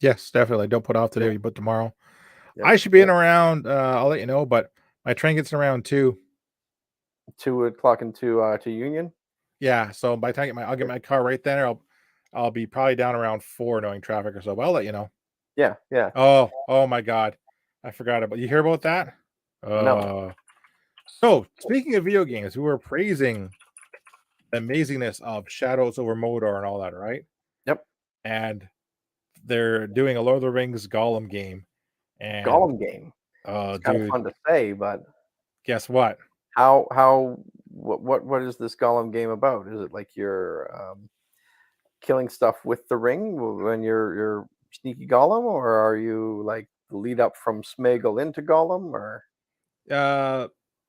Yes, definitely. Don't put off today, but tomorrow. Yep. I should be in around. I'll let you know, but my train gets in around 2. 2:00 into to Union. Yeah, so by the time I'll get my car right there. I'll be probably down around 4 knowing traffic or so. But I'll let you know. Yeah. Oh my God, I forgot about. You hear about that? No. So speaking of video games, we were praising the amazingness of Shadows over Mordor and all that, right? Yep. And they're doing a Lord of the Rings Gollum game. And Gollum game. oh, It's kind of dude, fun to say, but guess what? what is this Gollum game about? Is it like you're killing stuff with the ring when you're sneaky Gollum, or are you like the lead up from Smeagol into Gollum, or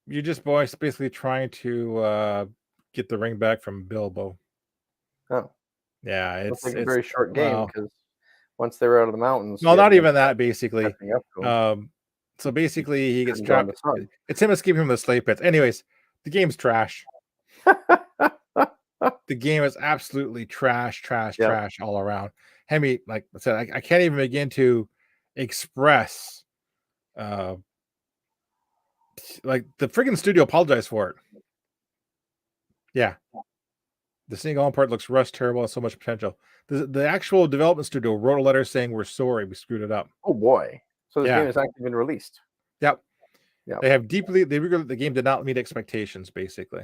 You're just basically trying to get the ring back from Bilbo. oh, Yeah, it's like a it's very short game well, because once they were out of the mountains, no, he had not to even that. Basically, catching up to him. so basically he gets Hadn't gone trapped. to sun. It's him escaping from the slave pits. Anyways, the game's trash. The game is absolutely trash all around. Hemi, like I said, I can't even begin to express. Like the freaking studio apologized for it. Yeah, the single part looks rushed, terrible, and so much potential. The actual development studio wrote a letter saying we're sorry, we screwed it up. Oh boy! So this Yeah. game has actually been released. Yep. Yep. They have the game did not meet expectations, basically.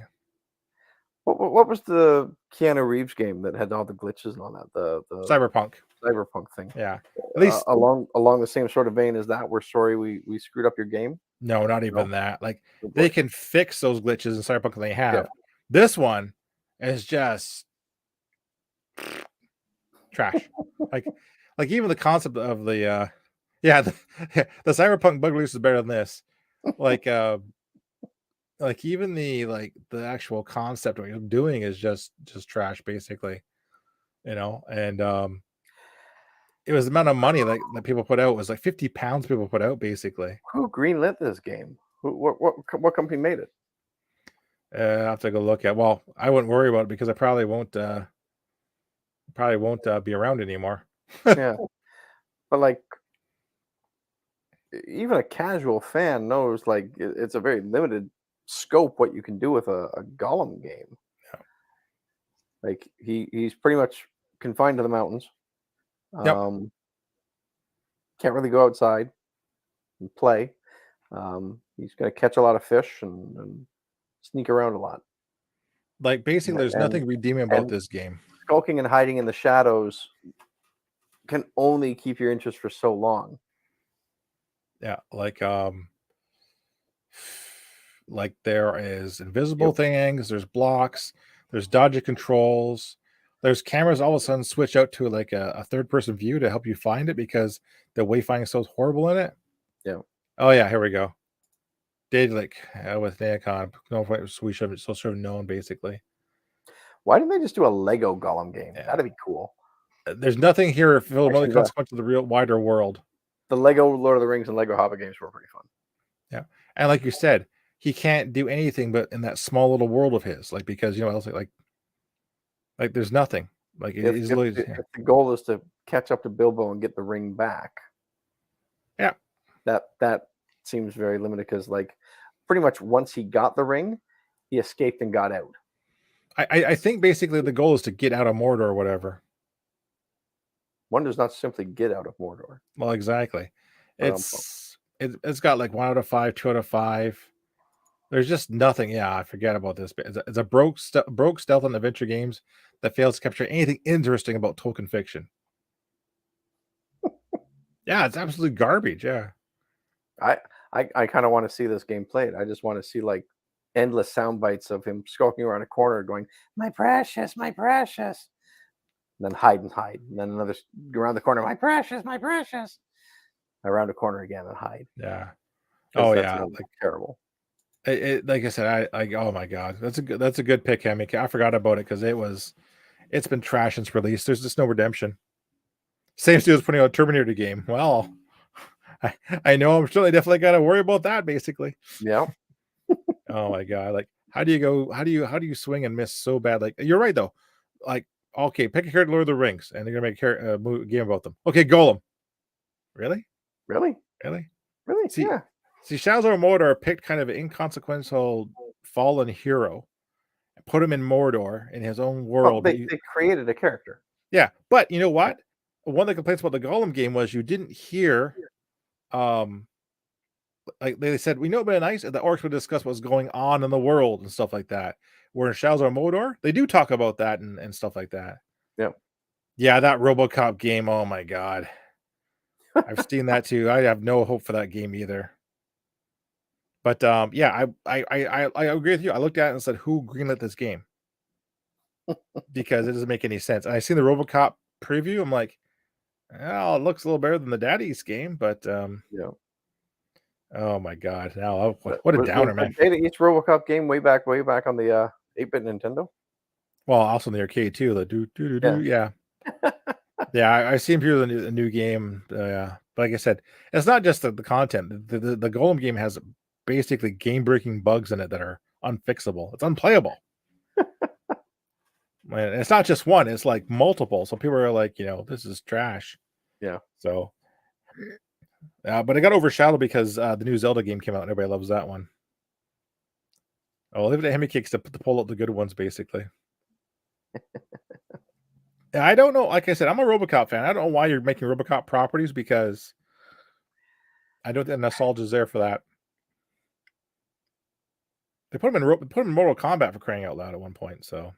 What was the Keanu Reeves game that had all the glitches on it? The Cyberpunk. Cyberpunk thing. Yeah. At least along the same sort of vein as that. We're sorry we screwed up your game. no, not even that. Like Oh, they boy. can fix those glitches in Cyberpunk they have. Yeah. This one is just trash. like even the concept of the the Cyberpunk bug release is better than this. Like even the actual concept of what you're doing is just trash, basically. And it was the amount of money that people put out was like 50 pounds people put out, basically. Who greenlit this game? What company made it? I have to go look at. Well, I wouldn't worry about it because I probably won't be around anymore. Yeah, but like even a casual fan knows like it's a very limited scope what you can do with a Gollum game. Yeah. Like he's pretty much confined to the mountains. Yep. Can't really go outside and play. He's going to catch a lot of fish and sneak around a lot. Like basically, there's nothing redeeming about this game. Skulking and hiding in the shadows can only keep your interest for so long. Yeah, like there is invisible things, there's blocks, there's dodgy controls, there's cameras all of a sudden switch out to like a third person view to help you find it because the wayfinding is so horrible in it. Yeah. Oh yeah, here we go. Daedalic with Neocon. No, we should have known, basically. Why didn't they just do a Lego Gollum game? Yeah. That'd be cool. There's nothing here filled with the consequence of the real wider world. The Lego Lord of the Rings and Lego Hobbit games were pretty fun. Yeah, and like you said, he can't do anything but in that small little world of his, like because like there's nothing. Like if the goal is to catch up to Bilbo and get the ring back, yeah, that seems very limited because like pretty much once he got the ring, he escaped and got out. I think basically the goal is to get out of Mordor or whatever. One does not simply get out of Mordor. Well, exactly. It's got like 1 out of 5, 2 out of 5. There's just nothing. Yeah, I forget about this. But it's a broke stealth and adventure games that fails to capture anything interesting about Tolkien fiction. Yeah, it's absolute garbage. Yeah. I kind of want to see this game played. I just want to see like endless sound bites of him skulking around a corner, going, "My precious, my precious," and then hide and hide, and then another around the corner, "My precious, my precious," around a corner again and hide. Yeah. Because Oh that's yeah. gonna terrible. Like I said, oh my god, that's a good pick, Hemi. I forgot about it because it's been trash since release. There's just no redemption. Same studio is putting out a Terminator game. Well, I know I'm sure they definitely got to worry about that. Basically, Yeah. oh my god, like how do you go? How do you swing and miss so bad? Like you're right though. Like okay, pick a character, Lord of the Rings, and they're gonna make a game about them. Okay, Golem. Really, Really? really. Really? See, Yeah. Shazar Mordor picked kind of an inconsequential fallen hero, put him in Mordor in his own Well, world. But they created a character. yeah, but you know what? One of the complaints about the Golem game was you didn't hear, um, like they said, we know about nice, the orcs would discuss what's going on in the world and stuff like that. Where in Shazar Mordor, they do talk about that and stuff like that. Yep. Yeah, that RoboCop game. Oh my god, I've seen that too. I have no hope for that game either. But yeah, I agree with you. I looked at it and said, who greenlit this game? Because it doesn't make any sense. And I seen the RoboCop preview. I'm like, oh, it looks a little better than the Daddy's game, but Yeah. oh my god! Now what a downer, man. Data East RoboCop game way back on the 8-bit Nintendo. Well, also in the arcade too. The yeah. Yeah, I seen through the new game. Yeah, but like I said, it's not just the content. The Golem game has basically game breaking bugs in it that are unfixable. It's unplayable. And it's not just one; it's like multiple. So people are like, this is trash. Yeah. So, but it got overshadowed because the new Zelda game came out, and everybody loves that one. Oh, leave it to Hemi Cakes to pull out the good ones, basically. Yeah, I don't know. Like I said, I'm a RoboCop fan. I don't know why you're making RoboCop properties because I don't think nostalgia is there for that. They put him in Mortal Kombat for crying out loud at one point. So,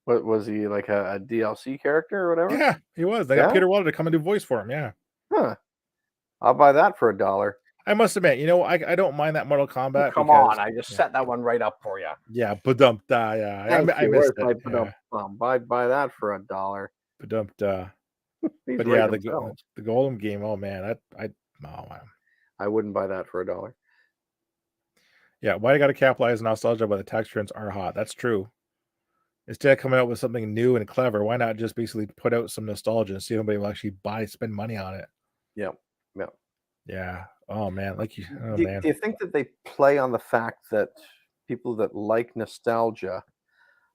What was he, like a DLC character or whatever? yeah, he was. They got Peter Weller to come and do voice for him. Yeah, Huh. I'll buy that for $1. I must admit, I don't mind that Mortal Kombat. Come because, on, I just set that one right up for you. Yeah, badump-da, yeah. Thank I you. missed Where's it. my Yeah. I'd buy that for $1. Badump-da. These But rate yeah, themselves. the Golem game. Oh man, oh man. I wouldn't buy that for $1. Yeah, why you got to capitalize on nostalgia when the tax returns are hot? That's true. Instead of coming out with something new and clever, why not just basically put out some nostalgia and see if anybody will actually spend money on it? Yep. Yep. Yeah. Oh man, Do you think that they play on the fact that people that like nostalgia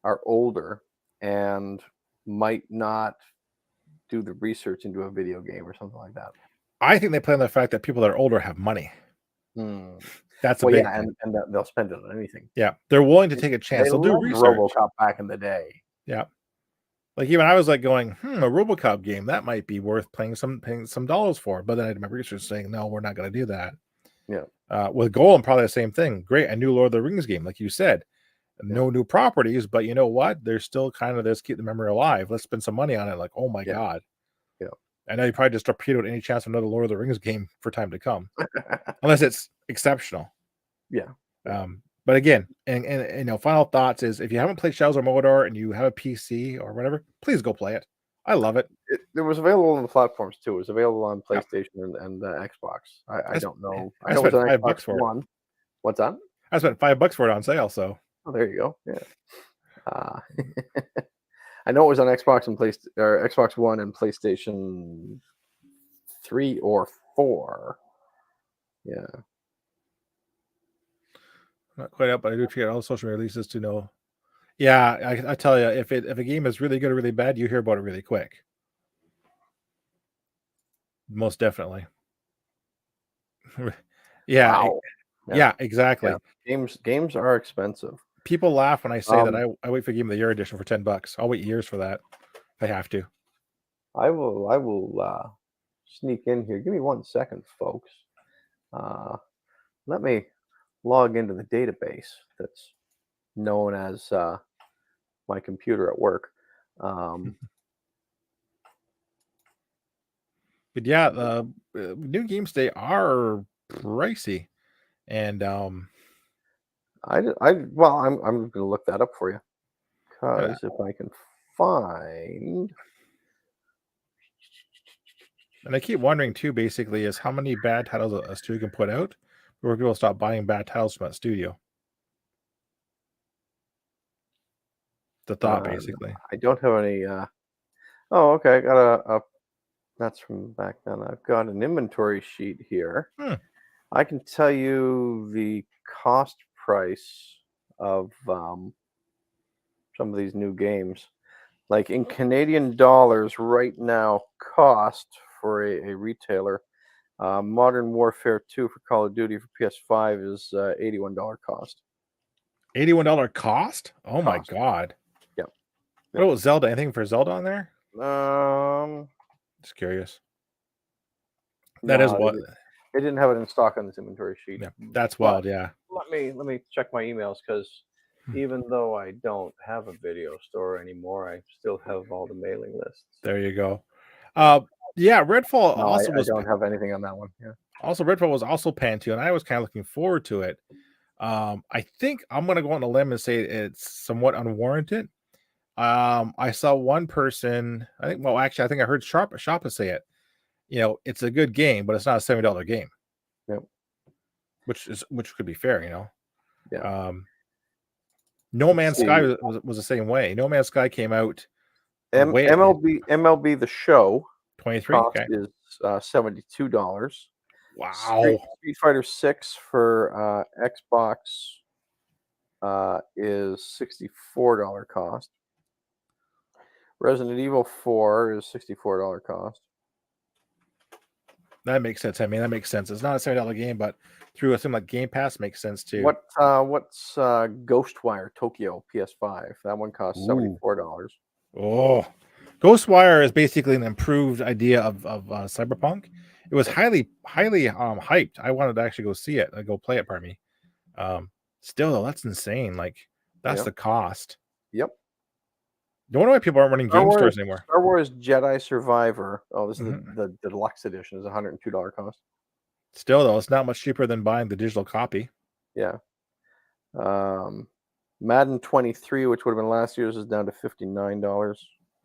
are older and might not do the research into a video game or something like that? I think they play on the fact that people that are older have money. That's a big thing. and they'll spend it on anything. Yeah, they're willing to take a chance. They'll do research. RoboCop back in the day. Yeah. Like even I was like going, a RoboCop game that might be worth paying some dollars for. But then I did my research saying, no, we're not going to do that. Yeah. With Golem, probably the same thing. Great, a new Lord of the Rings game, like you said. No new properties, but you know what? There's still kind of this keep the memory alive. Let's spend some money on it. Like, oh my god. Yeah. I know you probably just torpedoed any chance of another Lord of the Rings game for time to come, unless it's exceptional. Yeah. But again, and final thoughts is if you haven't played Shadows of Mordor and you have a PC or whatever, please go play it. I love it. It was available on the platforms too. It was available on PlayStation and Xbox. I don't know. I know spent it was on $5 Xbox for it. One. What's that? I spent $5 for it on sale. So there you go. Yeah. I know it was on Xbox and Xbox One and PlayStation 3 or 4. Yeah. Not quite up, but I do forget all the social media releases to know. Yeah, I tell you, if a game is really good or really bad, you hear about it really quick. Most definitely. Yeah. Wow. Yeah, exactly. Yeah. Games are expensive. People laugh when I say that I wait for Game of the Year edition for $10. I'll wait years for that if I have to. I will sneak in here. Give me 1 second, folks. Let me log into the database that's known as my computer at work. But yeah, the new games today are pricey, and Well, I'm gonna look that up for you Uh, because if I can find. And I keep wondering too, basically, is how many bad titles a studio can put out before people stop buying bad titles from that studio. The thought, basically. I don't have any. Oh, okay. I got a. That's from back then. I've got an inventory sheet here. Hmm. I can tell you the cost price of some of these new games. Like in Canadian dollars right now, cost for a retailer, Modern Warfare 2 for Call of Duty for PS5 is $81 cost. $81 cost? Oh my Cost. god. Yep. What about Zelda? Anything for Zelda on there? Just curious. That is No, what. they didn't have it in stock on this inventory sheet. Yeah, that's But wild. Yeah. let me check my emails because even though I don't have a video store anymore, I still have all the mailing lists. There you go. Yeah, Redfall No, also I was don't have anything on that one. Yeah. also Redfall was also panned too, and I was kind of looking forward to it. I think I'm gonna go on a limb and say it's somewhat unwarranted. I saw one person, I think, well, actually, I think I heard Shoppa say it. It's a good game, but it's not a $70 game. Yep. Which could be fair, Yeah. No Man's Sky see. was the same way. No Man's Sky came out MLB the Show 23. cost Okay. is $72. Wow. Street Fighter 6 for Xbox is $64 cost. Resident Evil 4 is $64 cost. That makes sense. I mean, that makes sense. It's not a $70 game, but through something like Game Pass makes sense too. What's Ghostwire Tokyo PS5? That one costs $74. Oh, Ghostwire is basically an improved idea of Cyberpunk. It was highly hyped. I wanted to actually go see it, go play it. Pardon me. Still though, that's insane. Like that's the cost. Yep. Don't know why people aren't running game stores anymore. Star Wars Jedi Survivor. Oh, this is the deluxe edition. Is $102 cost. Still though, it's not much cheaper than buying the digital copy. Yeah. Madden 23, which would have been last year's, is down to $59.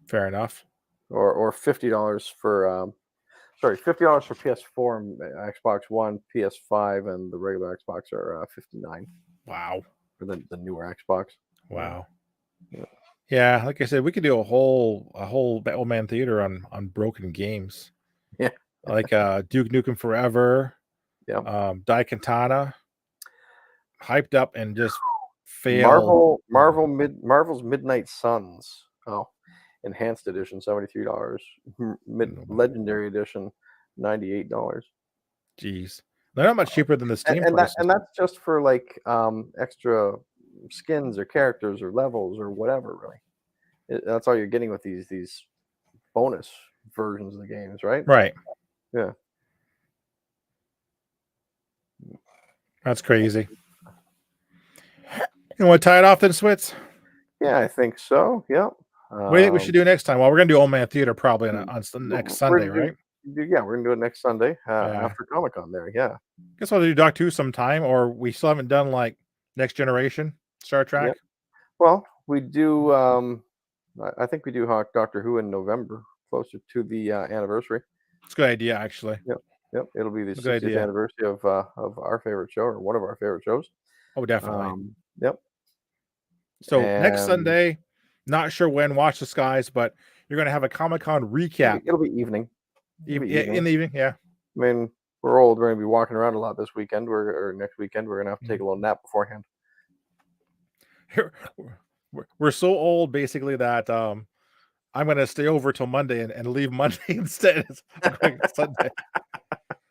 Fair enough. Or $50 for $50 for PS4 and Xbox One, PS5, and the regular Xbox are $59. Wow. For the newer Xbox. Wow. Yeah, like I said, we could do a whole Old Man Theater on broken games. Yeah. Like Duke Nukem Forever. Yeah. Daikatana. Hyped up and just failed. Marvel's Midnight Suns. Oh, enhanced edition, $73. Legendary edition, $98. Jeez. They're not much cheaper than the Steam prices. And that's just for like extra skins or characters or levels or whatever, really. That's all you're getting with these bonus versions of the games, right? Right. Yeah. That's crazy. You want to tie it off then, Switz? Yeah, I think so. Yep. What do you think we should do next time? Well, we're going to do Old Man Theater probably on next Sunday, right? Yeah, we're going to do it next Sunday after Comic-Con there, yeah. Guess we'll do Doc 2 sometime, or we still haven't done like Next Generation Star Trek. Yep. Well, we do, I think we do Doctor Who in November, closer to the anniversary. It's a good idea, actually. Yep. It'll be the 60th anniversary of our favorite show, or one of our favorite shows. Oh, definitely. Yep. So next Sunday, not sure when, watch the skies, but you're going to have a Comic-Con recap. It'll be evening. In the evening, yeah. I mean, we're old. We're going to be walking around a lot this weekend, or next weekend. We're going to have to take a little nap beforehand. We're so old, basically, that I'm going to stay over till Monday and leave Monday instead of going Sunday.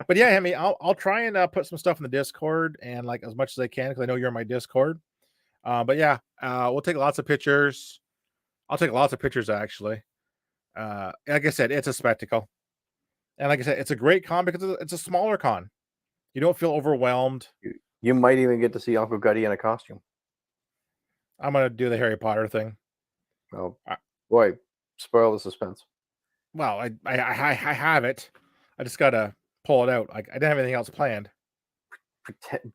But yeah, I mean, I'll try and put some stuff in the Discord and like as much as I can, because I know you're in my Discord. But yeah, we'll take lots of pictures. I'll take lots of pictures, actually. Like I said, it's a spectacle. And like I said, it's a great con because it's a smaller con. You don't feel overwhelmed. You might even get to see Uncle Gutty in a costume. I'm going to do the Harry Potter thing. Oh, boy, spoil the suspense. Well, I have it. I just got to pull it out. Like I didn't have anything else planned.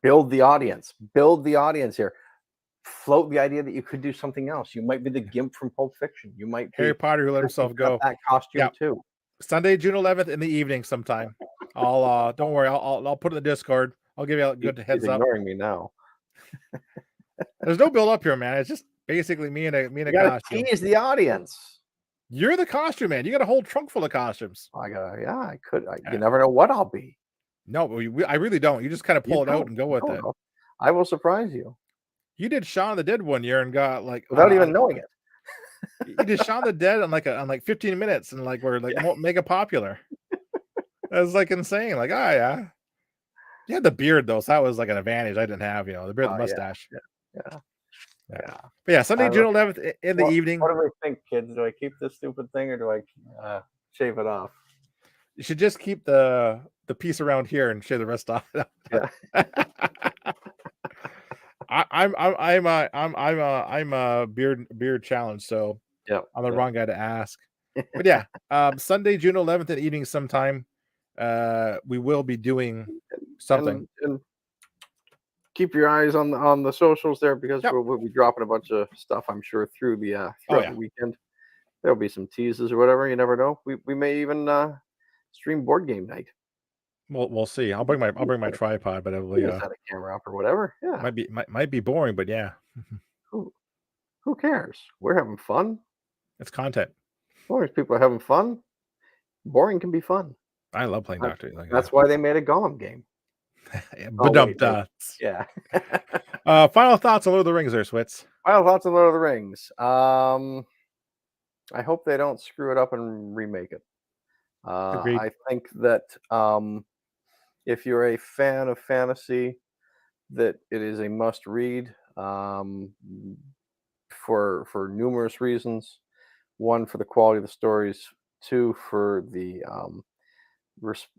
build the audience here, float the idea that you could do something else. You might be the Gimp from Pulp Fiction. You might be Harry Potter who let himself got go. that costume Yeah. too. Sunday, June 11th in the evening sometime. I'll don't worry, I'll put it in the Discord. I'll give you a good heads He's up. ignoring me now. There's no build up here, man. It's just basically me and a You gotta costume. tease the audience. You're the costume man. You got a whole trunk full of costumes. I could. You never know what I'll be. No, I really don't. You just kind of pull it out and go with it. I will surprise you You did Shaun the Dead one year and got like without even knowing it. You did Shaun the Dead on like 15 minutes and like we're like mega popular. That was like insane. Like, oh yeah. You had the beard though, so that was like an advantage I didn't have, the beard, the mustache. Yeah. But yeah, Sunday, June 11th in the evening. What do we think, kids? Do I keep this stupid thing or do I shave it off? You should just keep the piece around here and shave the rest off. Yeah. I'm a beard challenge, so yeah, I'm the wrong guy to ask. But yeah, Sunday, June 11th in the evening sometime. We will be doing something. And keep your eyes on the socials there because we'll be dropping a bunch of stuff, I'm sure, through the the weekend. There'll be some teases or whatever. You never know. We may even stream board game night. We'll see. I'll bring my tripod, but it'll set a camera up or whatever. Yeah, might be boring, but yeah. Who cares? We're having fun. It's content. As long as people are having fun, boring can be fun. I love playing Doctor Who. That's why they made a Gollum game. Yeah. Final thoughts on Lord of the Rings there, Switz. Final thoughts on Lord of the Rings. I hope they don't screw it up and remake it. I think that if you're a fan of fantasy, that it is a must read for numerous reasons. One, for the quality of the stories. Two, for the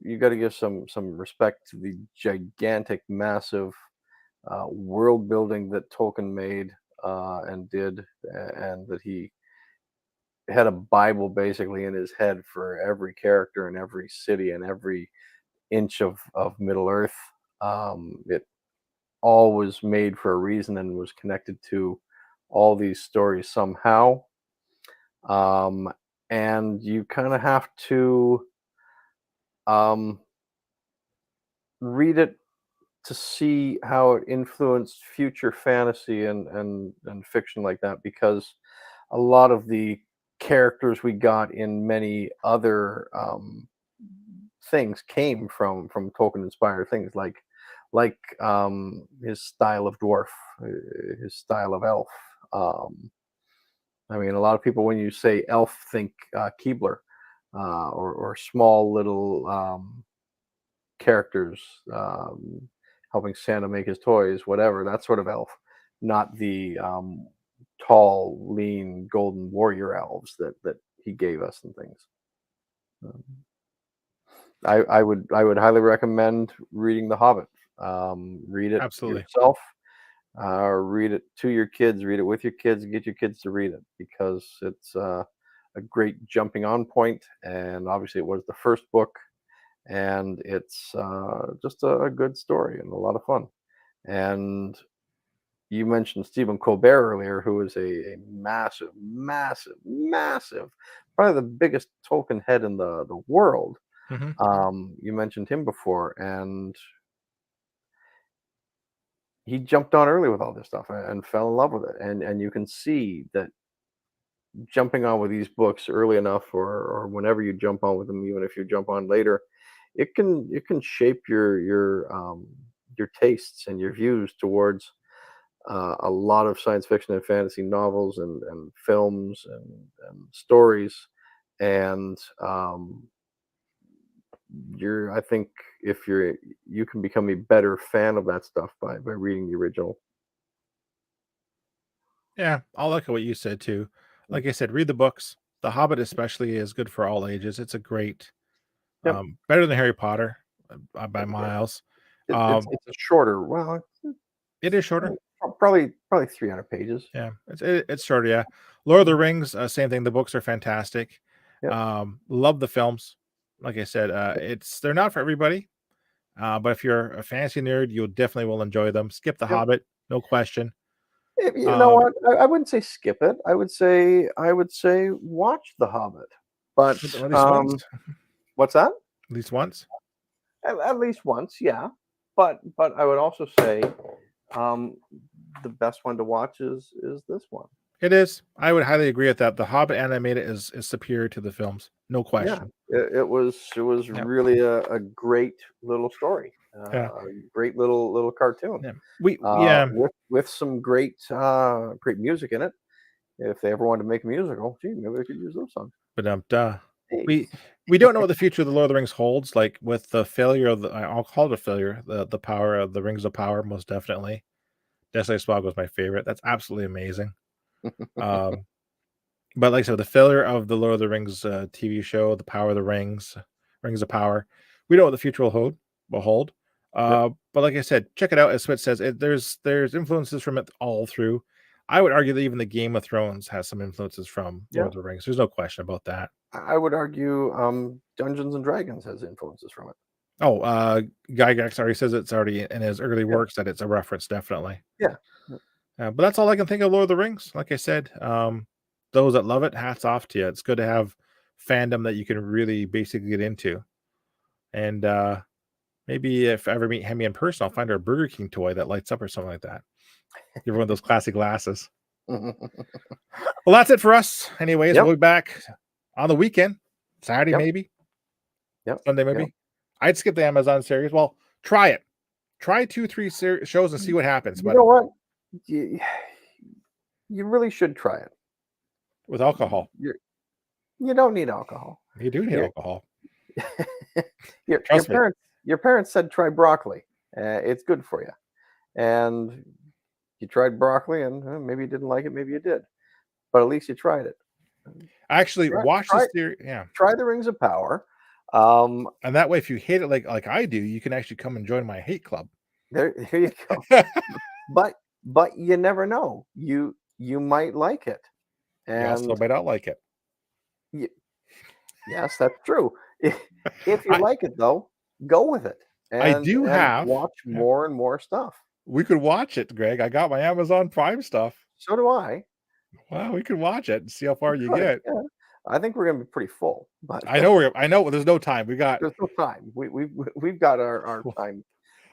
you got to give some respect to the gigantic, massive world building that Tolkien made and did, and that he had a Bible basically in his head for every character and every city and every inch of Middle Earth. It all was made for a reason and was connected to all these stories somehow. And you kind of have to read it to see how it influenced future fantasy and fiction like that, because a lot of the characters we got in many other things came from Tolkien inspired things, like his style of dwarf, his style of elf. I mean, a lot of people, when you say elf, think Keebler or small little characters helping Santa make his toys, whatever, that sort of elf, not the tall, lean, golden warrior elves that he gave us and things. I would highly recommend reading The Hobbit. Read it yourself. Read it to your kids. Read it with your kids. Get your kids to read it, because it's a great jumping on point. And obviously, it was the first book, and it's just a good story and a lot of fun. And you mentioned Stephen Colbert earlier, who is a massive, probably the biggest Tolkien head in the world. Mm-hmm. You mentioned him before, and he jumped on early with all this stuff and fell in love with it. And you can see that jumping on with these books early enough, or whenever you jump on with them, even if you jump on later, it can shape your tastes and your views towards a lot of science fiction and fantasy novels and films and stories. And I think if you can become a better fan of that stuff by reading the original. Yeah, I'll look at what you said too. Like I said, read the books. The Hobbit especially is good for all ages. It's a great, better than Harry Potter by miles. It's a shorter. Well, it is shorter. Probably 300 pages. Yeah, it's shorter. Yeah, Lord of the Rings, same thing. The books are fantastic. Yep. Love the films. Like I said, they're not for everybody. But if you're a fantasy nerd, you definitely will enjoy them. Skip The Yep. Hobbit, no question. You know Um, what? I wouldn't say skip it. I would say watch The Hobbit. But at least once. what's that? At least once. At least once, yeah. But I would also say um, the best one to watch is this one. It is. I would highly agree with that. The Hobbit animated is superior to the films, no Yeah, question. it was Yep. really a great little story, Yeah. a great little cartoon. Yeah. With some great great music in it. If they ever wanted to make a musical, gee, maybe they could use those songs. But Hey. we don't know what the future of the Lord of the Rings holds. Like with the failure of I'll call it a failure. The power of the Rings of Power, most definitely. Deathly Smog was my favorite. That's absolutely amazing. Um, but like I said, the failure of the Lord of the Rings TV show, the Power of the Rings, Rings of Power. We don't know what the future will hold. But like I said, check it out. As Switch says, there's influences from it all through. I would argue that even the Game of Thrones has some influences from Lord of the Rings. There's no question about that. I would argue Dungeons and Dragons has influences from it. Oh, Gygax already says it's already in his early works that it's a reference, definitely. Yeah. But that's all I can think of Lord of the Rings. Like I said, those that love it, hats off to you. It's good to have fandom that you can really basically get into. And maybe if I ever meet Hemi in person, I'll find her a Burger King toy that lights up or something like that. Give her one of those classic glasses. Well, that's it for us. Anyways, we'll be back on the weekend. Saturday, maybe. Sunday, maybe. I'd skip the Amazon series. Well, try it. Try 2-3 shows and see what happens. You know what? You really should try it. With alcohol. You don't need alcohol. You do need alcohol. Your parents said try broccoli. It's good for you. And you tried broccoli and maybe you didn't like it, maybe you did. But at least you tried it. Actually, watch the series. Yeah. Try the Rings of Power. And that way, if you hate it like I do, you can actually come and join my hate club. There you go. but you never know. You might like it. And you also might not like it. Yes, that's true. If you like it though, go with it. And watch more and more stuff. We could watch it, Greg. I got my Amazon Prime stuff. So do I. Well, we could watch it and see how far you get. Yeah. I think we're gonna be pretty full, but I know there's no time. There's no time. We've got our time.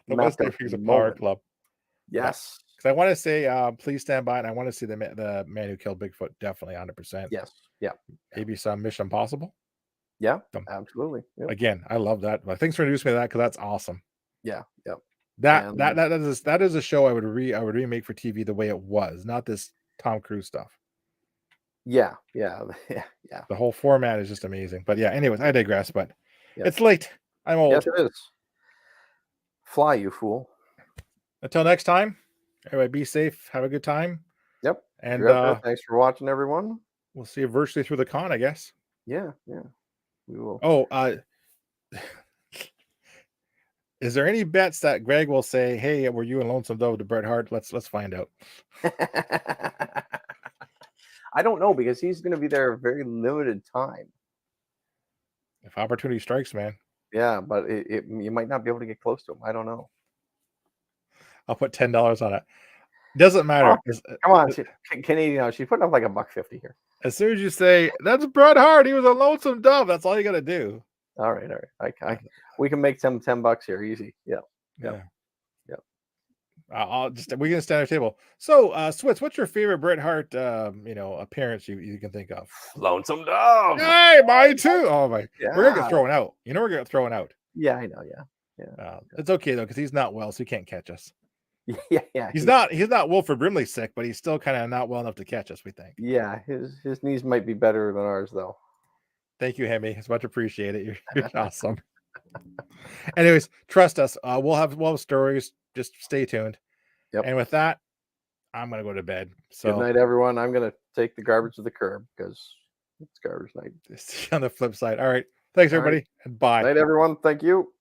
The Western Rings of Power Club. Yes. Because I want to say, please stand by, and I want to see the man who killed Bigfoot. Definitely, 100%. Yes. Yeah. Maybe some Mission Impossible. Yeah. Absolutely. Yep. Again, I love that. Well, thanks for introducing me to that because that's awesome. Yeah. Yep. That is a show I would remake for TV the way it was, not this Tom Cruise stuff. Yeah. The whole format is just amazing. But yeah, anyways, I digress. But it's late. I'm old. Yes, it is. Fly, you fool. Until next time, everybody be safe. Have a good time. Yep. And thanks for watching, everyone. We'll see you virtually through the con, I guess. Yeah. We will. Oh, is there any bets that Greg will say, "Hey, were you in Lonesome Dove to Bret Hart?" Let's find out. I don't know because he's going to be there a very limited time. If opportunity strikes, man. Yeah, but you might not be able to get close to him. I don't know. I'll put $10 on it. Doesn't matter. Come on, Canadian. She's putting up like $1.50 here. As soon as you say that's Bret Hart, he was a Lonesome Dove. That's all you got to do. All right. We can make $10 here, easy. Yeah. We can stand at our table. So, Switz, what's your favorite Bret Hart, appearance you can think of? Lonesome Dove. Hey, mine too. Oh my, yeah. We're gonna get thrown out. We're gonna get thrown out. Yeah, I know. Yeah. It's okay though because he's not well, so he can't catch us. Yeah. He's not Wilford Brimley sick, but he's still kind of not well enough to catch us. We think. Yeah, his knees might be better than ours though. Thank you, Hemi. It's much appreciated. You're awesome. Anyways, trust us. We'll have stories. Just stay tuned. Yep. And with that, I'm gonna go to bed. So good night, everyone. I'm gonna take the garbage to the curb because it's garbage night. See you on the flip side. All right. Thanks, everybody, and bye. Night, everyone. Thank you.